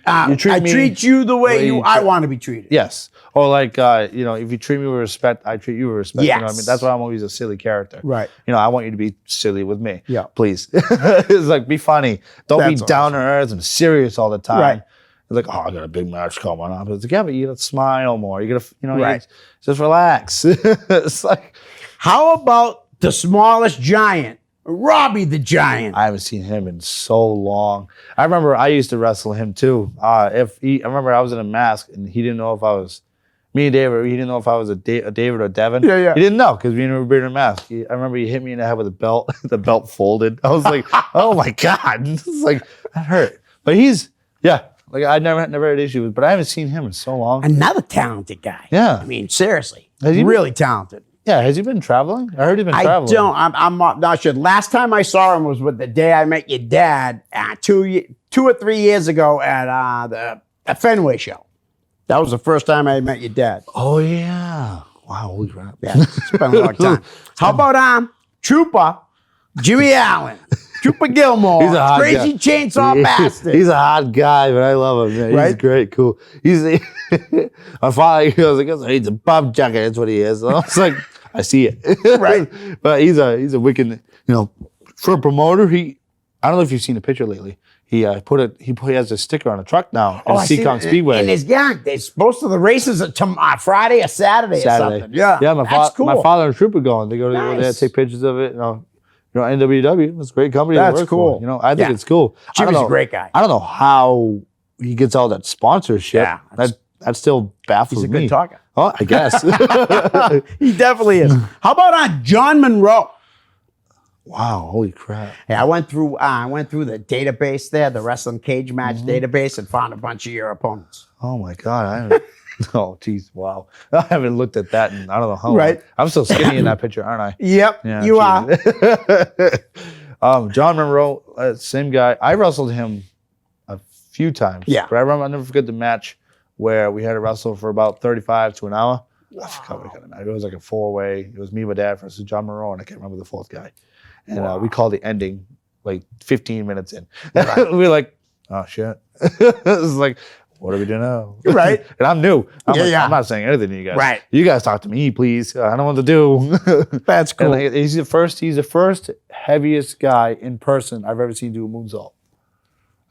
I treat you the way I want to be treated. Yes. Or like, if you treat me with respect, I treat you with respect. Yes. You know what I mean? That's why I'm always a silly character. Right. I want you to be silly with me. Yeah. Please. It's like, be funny. Don't That's be down to earth and serious all the time. Right. It's like, I got a big match coming up. It's like, yeah, but you gotta smile more. You gotta, Right. just relax. It's like, How about the smallest giant, Robbie the Giant? I haven't seen him in so long. I remember I used to wrestle him too. I remember I was in a mask and he didn't know if I was me and David. He didn't know if I was a David or Devin. Yeah. He didn't know because we never been in a mask. I remember he hit me in the head with a belt. The belt folded. I was like, oh my God, this is like that hurt. But like I never had issues with. But I haven't seen him in so long. Another talented guy. Yeah. I mean, seriously, Has he been- really talented. Yeah, has he been traveling? I heard he's been traveling. I don't. I'm not sure. Last time I saw him was with the day I met your dad, 2 or 3 years ago at the Fenway show. That was the first time I met your dad. Oh yeah. Wow, holy crap. Yeah, it's been a long time. How about Trooper Jimmy Allen? Trooper Gilmore. He's a hot crazy guy. chainsaw bastard. He's a hot guy, but I love him. Man. He's Right? great, cool. He's my father. He was like, he's a bum jacket. That's what he is. And I was like, I see it. Right. But he's a wicked. For a promoter, I don't know if you've seen a picture lately. He has a sticker on a truck now at I see Seacon that. Speedway. And most of the races are Friday or Saturday or something. Yeah, yeah. that's cool. My father and Troop are going. They go there, Nice. take pictures of it. NWW. It's a great company. That's to work cool. For. I think it's cool. Jimmy's a great guy. I don't know how he gets all that sponsorship. Yeah, that still baffles He's a me. good talker. Oh, I guess. He definitely is. How about on John Monroe? Wow, holy crap. Yeah, I went through the database there, the wrestling cage match database, and found a bunch of your opponents. Oh my God. Oh, geez, wow. I haven't looked at that in I don't know how Right. long. I'm so skinny in that picture, aren't I? Yep, Yeah, you are. John Monroe, same guy. I wrestled him a few times. Yeah. But I'll never forget the match where we had to wrestle for about 35 to an hour. I forgot what kind of match. It was like a 4-way. It was me and my dad versus John Monroe, and I can't remember the fourth guy. And we called the ending like 15 minutes in. Right. We were like, oh, shit. It was like, what do we do now? Right. And I'm new. Yeah. I'm not saying anything to you guys. Right. You guys talk to me, please. I don't know what to do. That's cool. And he's the first heaviest guy in person I've ever seen do a moonsault.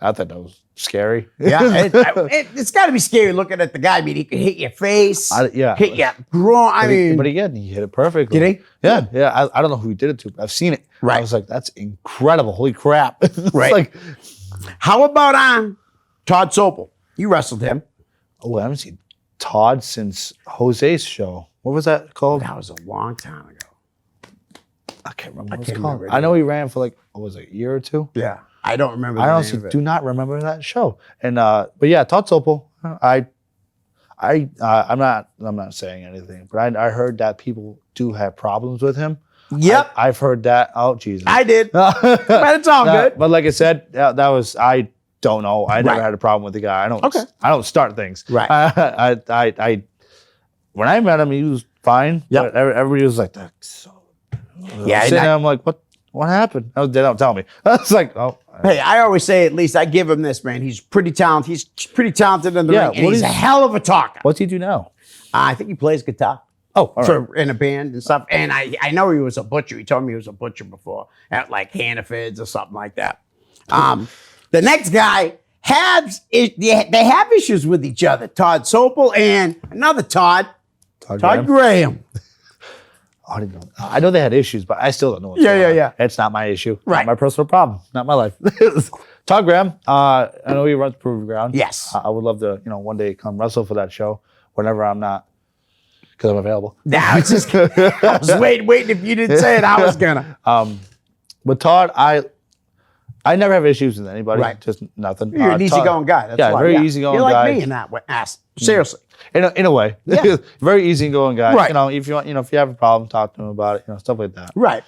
I thought that was scary. Yeah, it's got to be scary looking at the guy. I mean, he could hit your face, hit your groin. But again, he hit it perfectly. Did he? Yeah. I don't know who he did it to, but I've seen it. Right. I was like, that's incredible. Holy crap. Right. Like, how about Todd Sopel? You wrestled him. oh, I haven't seen Todd since Jose's show. What was that called? That was a long time ago. I can't remember what can't it's called. remember I know he ran for like, what was it, a year or two? Yeah, I don't remember. I honestly do not remember that show. And but yeah, Todd Sopel. I'm not saying anything, but I heard that people do have problems with him. Yep, I've heard that. Oh Jesus, I did. But it's all good. But like I said, that was I don't know. I never had a problem with the guy. I don't start things. Right. I when I met him, he was fine. Yep. But everybody was like that. So, Yeah, sitting there, I'm like, what happened? They don't tell me. I was like, oh. Hey, I always say, at least I give him this, man. He's pretty talented. He's pretty talented in the ring, and he's a hell of a talker. What's he do now? I think he plays guitar. Oh, all right. In a band and stuff. And I know he was a butcher. He told me he was a butcher before at like Hannaford's or something like that. The next guy they have issues with each other. Todd Sopel and another Todd Graham. I didn't know. I know they had issues, but I still don't know what's going on. Yeah. It's not my issue. Right. Not my personal problem. Not my life. Todd Graham, I know he runs Prove Ground. Yes. I would love to, one day come wrestle for that show whenever I'm not, because I'm available. Now it's just I was waiting. If you didn't say it, I was gonna. But Todd, I never have issues with anybody. Right. Just nothing. You're an easygoing guy. That's why. very easygoing You're guy. like me in that way. Seriously. In a way. Yeah. Very easygoing guy. Right. If you want, if you have a problem, talk to him about it. Stuff like that. Right.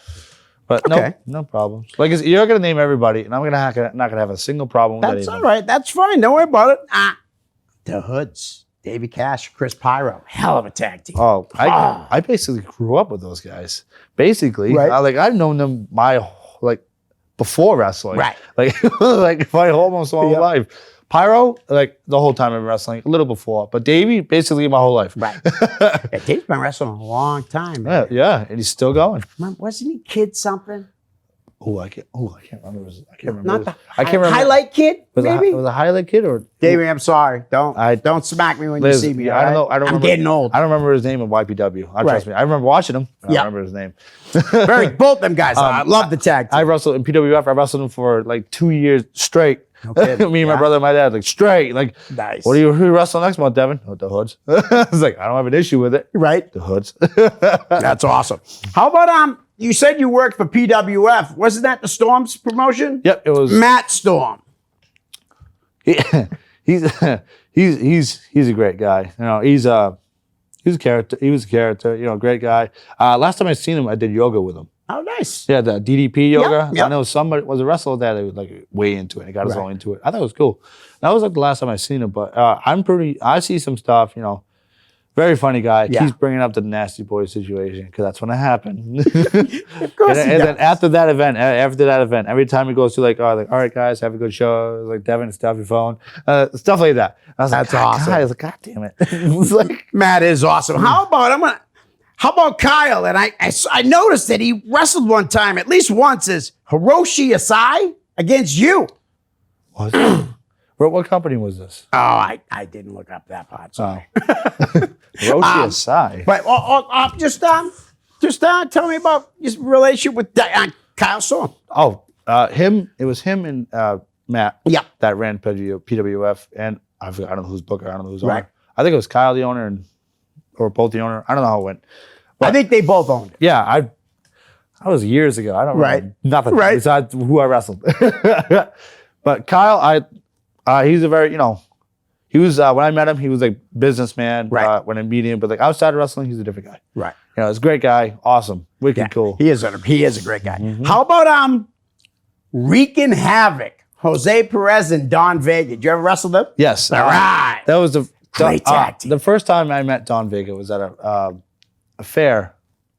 But Okay. no problems. Like you're gonna name everybody, and I'm not gonna have a single problem with That's anyone. all right. That's fine. Don't worry about it. The Hoods. Davey Cash, Chris Pyro. Hell of a tag team. Oh, I basically grew up with those guys. Basically, Right. I've known them before wrestling. Right. Like my almost whole Yep. life. Pyro, like the whole time I've been wrestling, a little before. But Davey, basically my whole life. Right. Yeah, Dave's been wrestling a long time, man. Yeah, and he's still going. Remember, wasn't he Kid something? I can't remember. I can't remember. Not the I can't remember. Highlight Kid, maybe? Was it a highlight kid or Davey, I'm sorry. Don't smack me when you see me. I don't know. I'm getting old. I don't remember his name in YPW. Trust me. I remember watching him. I don't remember his name. Both them guys. I love the tag team. I wrestled in PWF. I wrestled him for like 2 years straight. No kidding. Me and my brother and my dad, like straight. Like, Nice. Who you wrestle next month, Devin? Oh, the Hoods. I was like, I don't have an issue with it. Right. The Hoods. That's awesome. How about you said you worked for PWF. Wasn't that the Storm's promotion? Yep, it was. Matt Storm. He's a great guy. He's a character. He was a character. Great guy. Last time I seen him, I did yoga with him. Oh, nice. Yeah, the DDP yoga. Yep. I know somebody was a wrestler that was like way into it. He got us Right. all into it. I thought it was cool. That was like the last time I seen him. But I see some stuff. Very funny guy. Yeah. Keeps bringing up the nasty boy situation because that's when it happened. Of course and then after that event, every time he goes to all right, guys, have a good show. Like Devin, stop your phone, stuff like that. I was That's like, awesome. God, I was like, God damn it. It was like, Matt is awesome. How about Kyle? And I noticed that he wrestled one time, at least once, as Hiroshi Asai against you. Was it? What company was this? Oh, I didn't look up that part. Sorry. Hiroshi Asai. But just tell me about your relationship with Kyle Storm. Oh, him. It was him and Matt. Yeah. That ran PWF, and I don't know who's booker. I don't know who's Right. owner. I think it was Kyle the owner, or both the owner. I don't know how it went. I think they both owned it. Yeah, I was years ago. I don't remember nothing besides who I wrestled. But Kyle, he's a very, he was when I met him, he was like businessman. Right. When I meet him, but like outside of wrestling, he's a different guy. Right. He's a great guy, awesome, wicked cool. He is a great guy. How about wreaking havoc? Jose Perez and Don Vega. Did you ever wrestle them? Yes. All right. That was the Great tag team. the first time I met Don Vega was at a fair.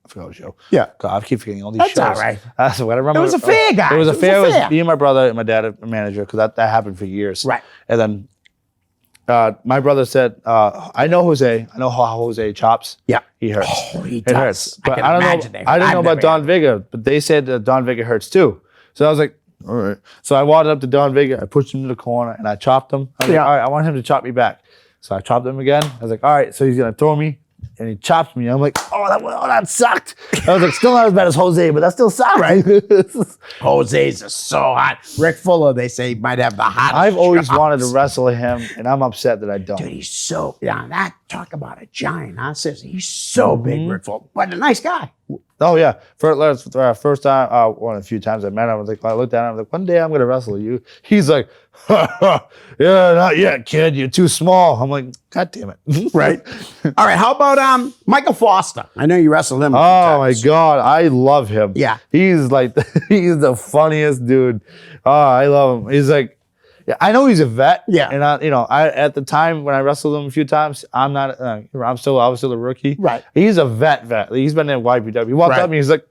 I forgot what show. Yeah. God, I keep forgetting all these That's shows. all right. So what I remember. It was a fair, guys. It was a fair. It was fair. me and my brother and my dad, a manager, because that happened for years. Right. And then my brother said, "I know Jose. I know how Jose chops. Yeah. He hurts. Oh, he It does. hurts. I But can I don't imagine know. that. I didn't know I've about never Don Vega, but they said that Don Vega hurts too. So I was like, all right. So I walked up to Don Vega. I pushed him to the corner and I chopped him. I was like, all right, I want him to chop me back. So I chopped him again. I was like, all right. So he's gonna throw me. And he chopped me. I'm like, that sucked. I was like, still not as bad as Jose, but that still sucked. Right? Jose's are so hot. Rick Fuller, they say, might have the hottest. I've always chops. wanted to wrestle him, and I'm upset that I don't. Dude, he's so, talk about a giant, huh? Seriously, he's so big, Rick Fuller, but a nice guy. Oh yeah, first time, one of the few times I met him, I was like, I looked at him, I was like, one day I'm gonna wrestle you. He's like, yeah, not yet, kid. You're too small. I'm like, God damn it. Right. All right. How about Michael Foster? I know you wrestled him. Oh my God, I love him. Yeah. He's like, he's the funniest dude. Oh, I love him. He's like, yeah, I know he's a vet. Yeah. And I at the time when I wrestled him a few times, I was still a rookie. Right. He's a vet. He's been in YPW. He walked up to me. He's like,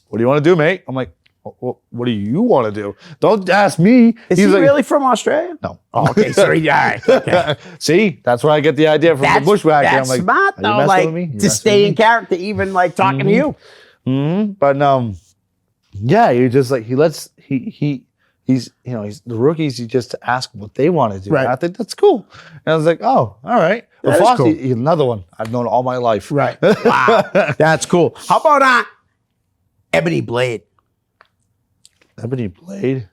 "What do you want to do, mate?" I'm like, "What do you want to do? Don't ask me." Is He's he like, really from Australia? No. Oh, okay. So all right. Okay. See, that's where I get the idea from the bushwhacker. That's I'm like, smart "Are you though. messing Like with me? You to messing stay with in character, even like talking to you. But yeah, you just like he's the rookies. You just ask what they want to do. Right. And I think that's cool. And I was like, oh, all right. But That is Fosse, cool. he's another one I've known all my life. Right. Wow. That's cool. How about Ebony Blade? Ebony Blade.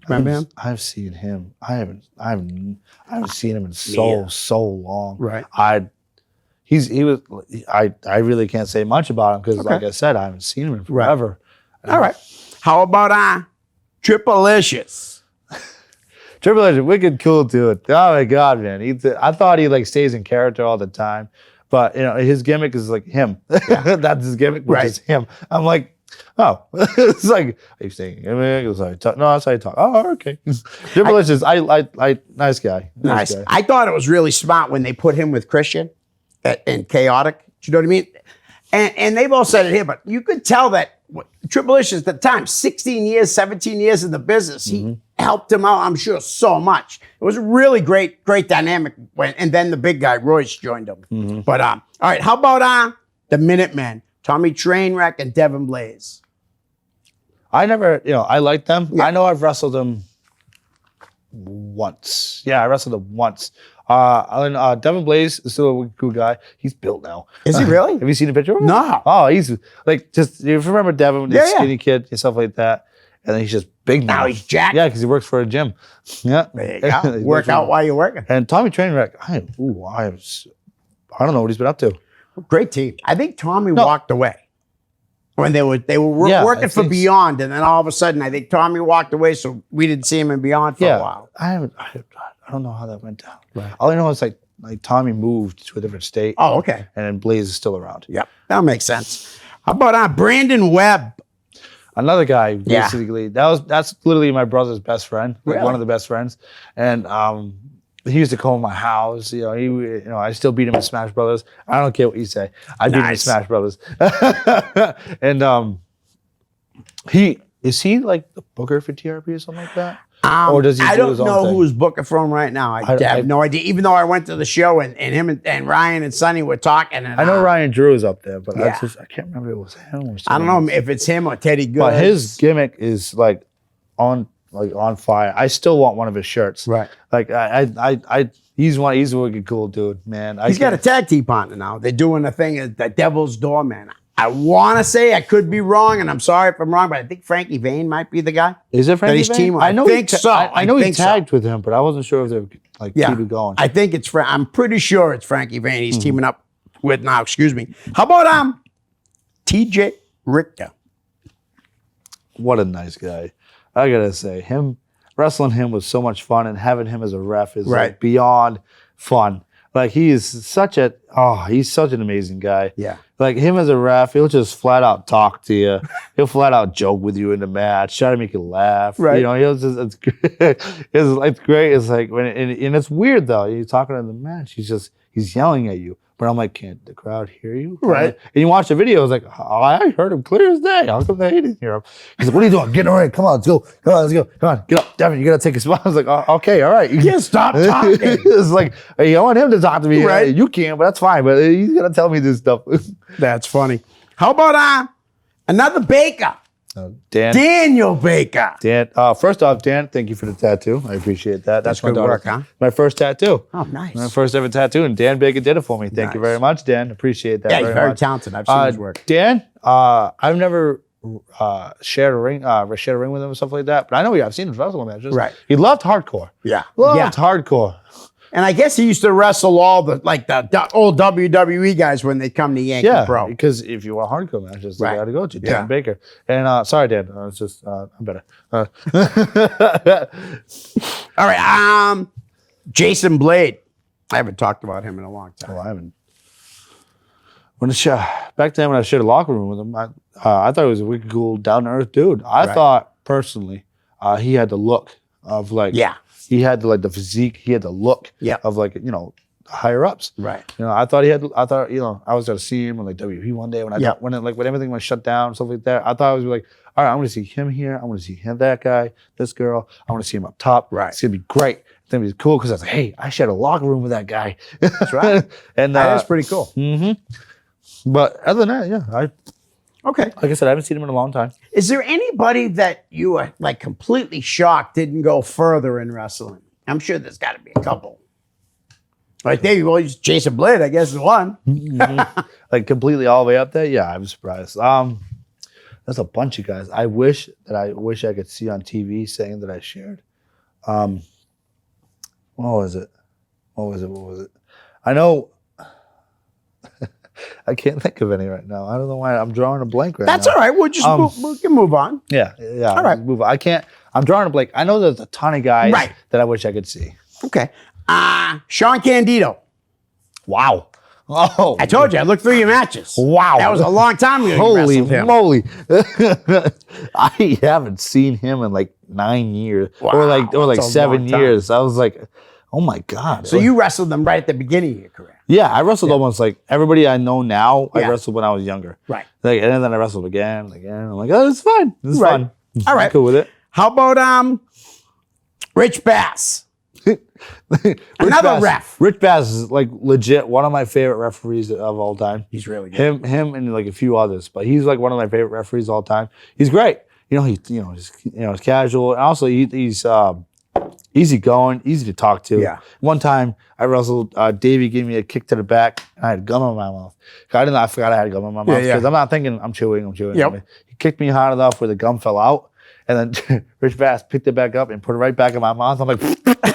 Remember him? I've seen him. I haven't seen him in so long. Right. I really can't say much about him because, like I said, I haven't seen him in forever. All right. How about Triplicious? Triple H, wicked cool dude. Oh my God, man. I thought he like stays in character all the time, but his gimmick is like him. That's his gimmick, which is him. I'm like, oh, it's like, are you saying gimmick? It's like, no, that's how you talk. Oh, okay. Triple H is, nice guy. Nice. Guy. I thought it was really smart when they put him with Christian and Chaotic. Do you know what I mean? And they both said it here, but you could tell that Triple H at the time, 16 years, 17 years in the business, he helped him out, I'm sure, so much. It was a really great dynamic and then the big guy, Royce, joined him. But, all right, how about the Minutemen, Tommy Trainwreck and Devin Blaze? I never, I like them. Yeah. I know I've wrestled them once. Yeah, I wrestled them once. Devin Blaze is still a cool guy. He's built now. Is he really? Have you seen a picture of him? No. Oh, he's like if you remember Devin, Yeah, the skinny kid and stuff like that. And then he's just big now. Now he's jacked. Yeah, because he works for a gym. Yeah. There you go. He Work works for- out while you're working. And Tommy Trainwreck, I don't know what he's been up to. Great team. I think Tommy walked away when they were working for Beyond, and then all of a sudden, I think Tommy walked away, so we didn't see him in Beyond for a while. I don't know how that went down. Right. All I know is like Tommy moved to a different state. Oh, okay. And then Blaze is still around. Yep, that makes sense. How about Brandon Webb? Another guy, basically. That's literally my brother's best friend, Really? one of the best friends. And he used to come to my house. I still beat him in Smash Brothers. I don't care what you say. I beat him in Smash Brothers. And is he like the booker for TRP or something like that? Or does he I do don't his own know thing? who's booking for him right now. I have no idea. Even though I went to the show and him and Ryan and Sonny were talking. And I know Ryan Drew is up there, but Yeah. I can't remember if it was him or I don't know if it's him or Teddy Good. But his gimmick is like on like on fire. I still want one of his shirts. Right. Like he's a wicked cool dude, man. He's got a tag team partner now. They're doing a thing at the Devil's Door, man. I want to say, I could be wrong, and I'm sorry if I'm wrong, but I think Frankie Vane might be the guy. Is it Frankie He's Vane? team. I think so. I know he think so. tagged with him, but I wasn't sure if they would like keep it going. I think it's I'm pretty sure it's Frankie Vane. He's teaming up with now. Excuse me. How about TJ Richter? What a nice guy. I gotta say, wrestling him was so much fun, and having him as a ref is like beyond fun. Like he's such an amazing guy. Yeah. Like him as a ref, he'll just flat out talk to you. He'll flat out joke with you in the match, try to make you laugh. Right. You know, it's great. It's great. It's like and it's weird though. You're talking in the match. He's yelling at you. But I'm like, can't the crowd hear you? Right. And you watch the video, it's like, oh, I heard him clear as day. How come they didn't hear him? He's like, what are you doing? Get in the ring. Come on, let's go. Come on, let's go. Come on, get up. Devin, you got to take a spot. I was like, oh, okay, all right. You can't stop talking. It's like, hey, I want him to talk to me. Right. You can, but that's fine. But he's going to tell me this stuff. That's funny. How about another Baker? Daniel Baker. Dan, first off, Dan, thank you for the tattoo. I appreciate that. That's my good daughter. work, huh? My first tattoo. Oh, nice. My first ever tattoo, and Dan Baker did it for me. Thank you very much, Dan. Appreciate that. Yeah, he's very much. talented. I've seen his work. Dan, I've never shared a ring with him and stuff like that, but I know I've seen his wrestling matches. Right. He loved hardcore. Yeah. Loved hardcore. And I guess he used to wrestle all the old WWE guys when they come to Yankee Pro. Because if you want hardcore matches, you got to go to Dan Yeah. Baker. And sorry, Dan, it's just I'm better. All right, Jason Blade. I haven't talked about him in a long time. Well, I haven't. Back then when I shared a locker room with him, I thought he was a wicked cool, down to earth dude. I thought personally he had the look of like he had the physique, he had the look of like higher ups. Right. I thought I was gonna see him on like WWE one day when when everything was shut down, stuff like that. I thought I was like, all right, I'm gonna see him here, I'm gonna see him, that guy, this girl, I want to see him up top. Right. It's gonna be great. It's gonna be cool because I was like, hey, I shared a locker room with that guy. That's right. And that is pretty cool. But other than that, Okay. like I said, I haven't seen him in a long time. Is there anybody that you are like completely shocked didn't go further in wrestling? I'm sure there's got to be a couple. Like maybe Jason Blade, I guess, is one. Like completely all the way up there. Yeah, I'm surprised. There's a bunch of guys. I wish I could see on TV saying that I shared. What was it? I know. I can't think of any right now. I don't know why I'm drawing a blank right now. That's all right. We'll just we can move on. Yeah. All right. Move on. I'm drawing a blank. I know there's a ton of guys that I wish I could see. Okay. Sean Candido. Wow. Oh, I told you, I looked through your matches. Wow. That was a long time ago. Holy moly. I haven't seen him in like 9 years. Wow, or like 7 long time. years. I was like, oh my God. So you wrestled them right at the beginning of your career. Yeah, I wrestled almost like everybody I know now. I Yeah. wrestled when I was younger. Right. Like, and then I wrestled again and again. I'm like, oh, it's fine. This is Right. fun. All right. I'm cool with it. How about Rich Bass? Another ref. Rich Bass is like legit one of my favorite referees of all time. He's really good. Him and like a few others, but he's like one of my favorite referees of all time. He's great. He's casual, and also he's easy going, easy to talk to. Yeah. One time I wrestled, Davey gave me a kick to the back, and I had gum in my mouth. I forgot I had gum in my mouth because I'm not thinking I'm chewing. Yep. He kicked me hard enough where the gum fell out, and then Rich Bass picked it back up and put it right back in my mouth. I'm like,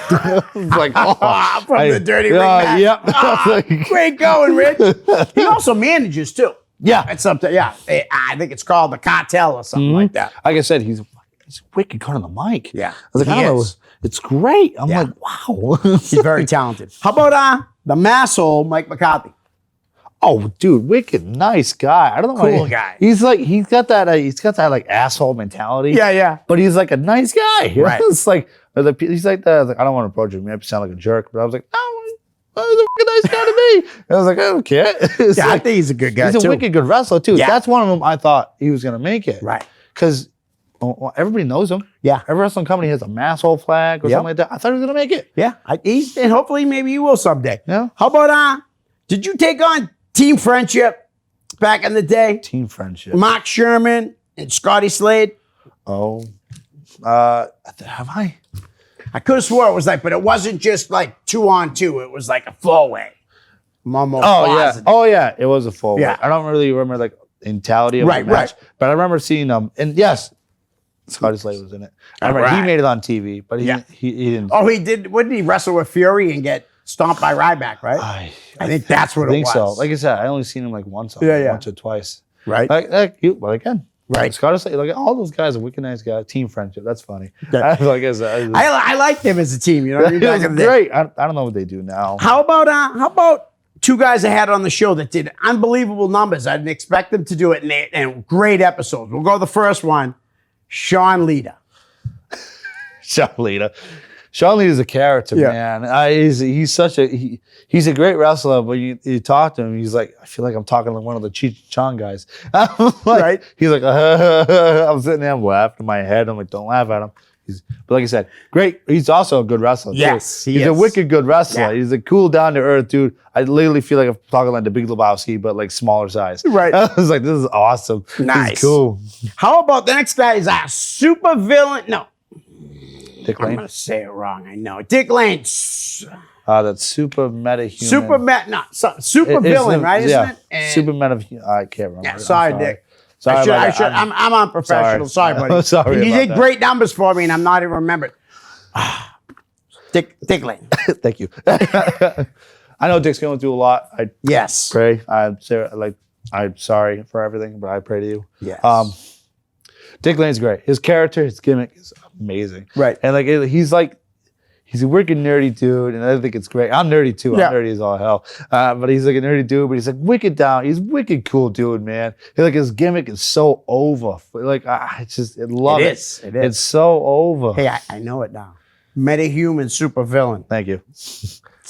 From the dirty ring match. Yep. Great going, Rich. He also manages too. Yeah. It's something. Yeah, I think it's called the Cartel or something like that. Like I said, he's wicked good on the mic. Yeah. I was like, He I don't know. is. It's great. I'm Yeah. like, wow. He's very talented. How about the masshole Mike McCarthy? Oh, dude, wicked nice guy. I don't know Cool why. guy. He's got that like asshole mentality. Yeah. But he's like a nice guy. Right. It's like he's like I don't want to approach him. Maybe sound like a jerk, but I was like, oh, he's a fucking nice guy to me. And I was like, I don't care. It's Yeah, I like, think he's a good guy he's too. a wicked good wrestler too. Yeah. That's one of them. I thought he was gonna make it. Right. Because everybody knows him. Yeah. Every wrestling company has a masshole flag or Yep. something like that. I thought he was gonna make it. Yeah, and hopefully maybe he will someday. Yeah. How about did you take on Team Friendship back in the day? Team friendship. Mark Sherman and Scotty Slade. Oh, Have I? I could have swore it was like, but it wasn't just like 2-on-2. It was like a 4-way. I'm almost positive. Yeah. It was a 4-way. Yeah. I don't really remember like the entirety of the match, but I remember seeing them. And yes, Scotty Slade was in it. I remember he made it on TV, but he didn't. Oh, he did. What did he wrestle with Fury and get stomped by Ryback? Right. I think that's what it was. I think so. Like I said, I only seen him like once or twice. Right. Well, again. Right. Scotty Slade, like all those guys are wicked nice guys. Team friendship. That's funny. Like I said, I liked them as a team. You know what I mean? It was great. I don't know what they do now. How about two guys I had on the show that did unbelievable numbers? I didn't expect them to do it, and great episodes. We'll go the first one. Sean Lita. Sean Lita is a character, man. He's such a he's a great wrestler, but you talk to him, he's like, I feel like I'm talking like one of the Cheech Chong guys. Right? He's like, I'm sitting there, I'm laughing in my head. I'm like, don't laugh at him. But like I said, great. He's also a good wrestler. Yes, too. He's a wicked good wrestler. Yeah. He's a cool, down to earth dude. I literally feel like I'm talking like the Big Lebowski, but like smaller size. Right. I was like, this is awesome. Nice. He's cool. How about the next guy is a super villain? No. Dick Lane? I'm going to say it wrong. I know. Dick Lane. That's super meta human. Super villain, right? Isn't it? And super meta. I can't remember. Yeah, sorry, Dick. Sorry, I'm unprofessional. Sorry, buddy. Sorry. You did great numbers for me, and I'm not even remembered. Dick Lane. Thank you. I know Dick's going through a lot. Yes. Pray. I'm sorry for everything, but I pray to you. Yes. Dick Lane's great. His character, his gimmick is amazing. Right. And he's a wicked nerdy dude, and I think it's great. I'm nerdy too. I'm nerdy as all hell. But he's like a nerdy dude, but he's like wicked down. He's wicked cool dude, man. His gimmick is so over. Like I love it. It is. It's so over. Hey, I know it now. Metahuman super villain. Thank you.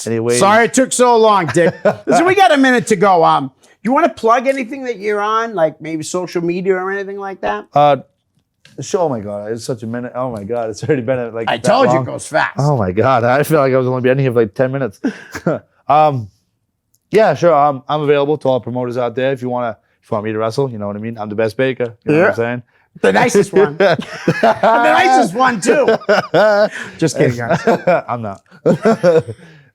Anyway, sorry it took so long, Dick. Listen, we got a minute to go. You want to plug anything that you're on, like maybe social media or anything like that? The show, oh my God, it's such a minute. Oh my God, it's already been like I told you it goes fast. Oh my God, I feel like I was only been here for like 10 minutes. Yeah, sure. I'm available to all promoters out there. If you want me to wrestle, you know what I mean. I'm the best baker. You know what I'm saying? The nicest one. The nicest one too. Just kidding, guys. I'm not.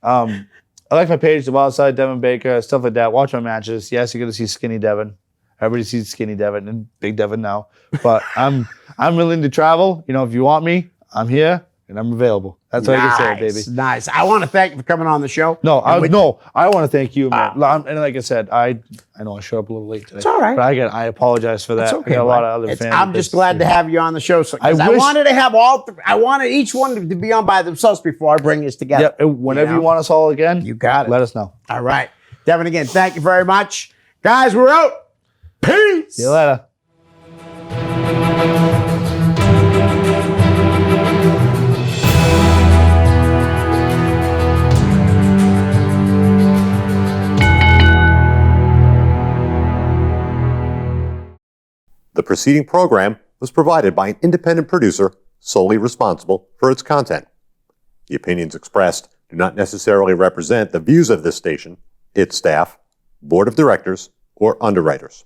I like my page, the Wildside, Devin Baker, stuff like that. Watch my matches. Yes, you're gonna see Skinny Devin. Everybody sees Skinny Devin and Big Devin now. But I'm willing to travel. You know, if you want me, I'm here and I'm available. That's all I can say, baby. Nice. I want to thank you for coming on the show. I want to thank you, man. And like I said, I know I showed up a little late today. It's all right. But I apologize for that. It's okay, I got a lot of other fans. I'm just glad to have you on the show. I wanted to have I wanted each one to be on by themselves before I bring this together. Yeah, whenever you want us all again, you got it. Let us know. All right. Devin, again, thank you very much. Guys, we're out. Peace. See you later. The preceding program was provided by an independent producer solely responsible for its content. The opinions expressed do not necessarily represent the views of this station, its staff, board of directors, or underwriters.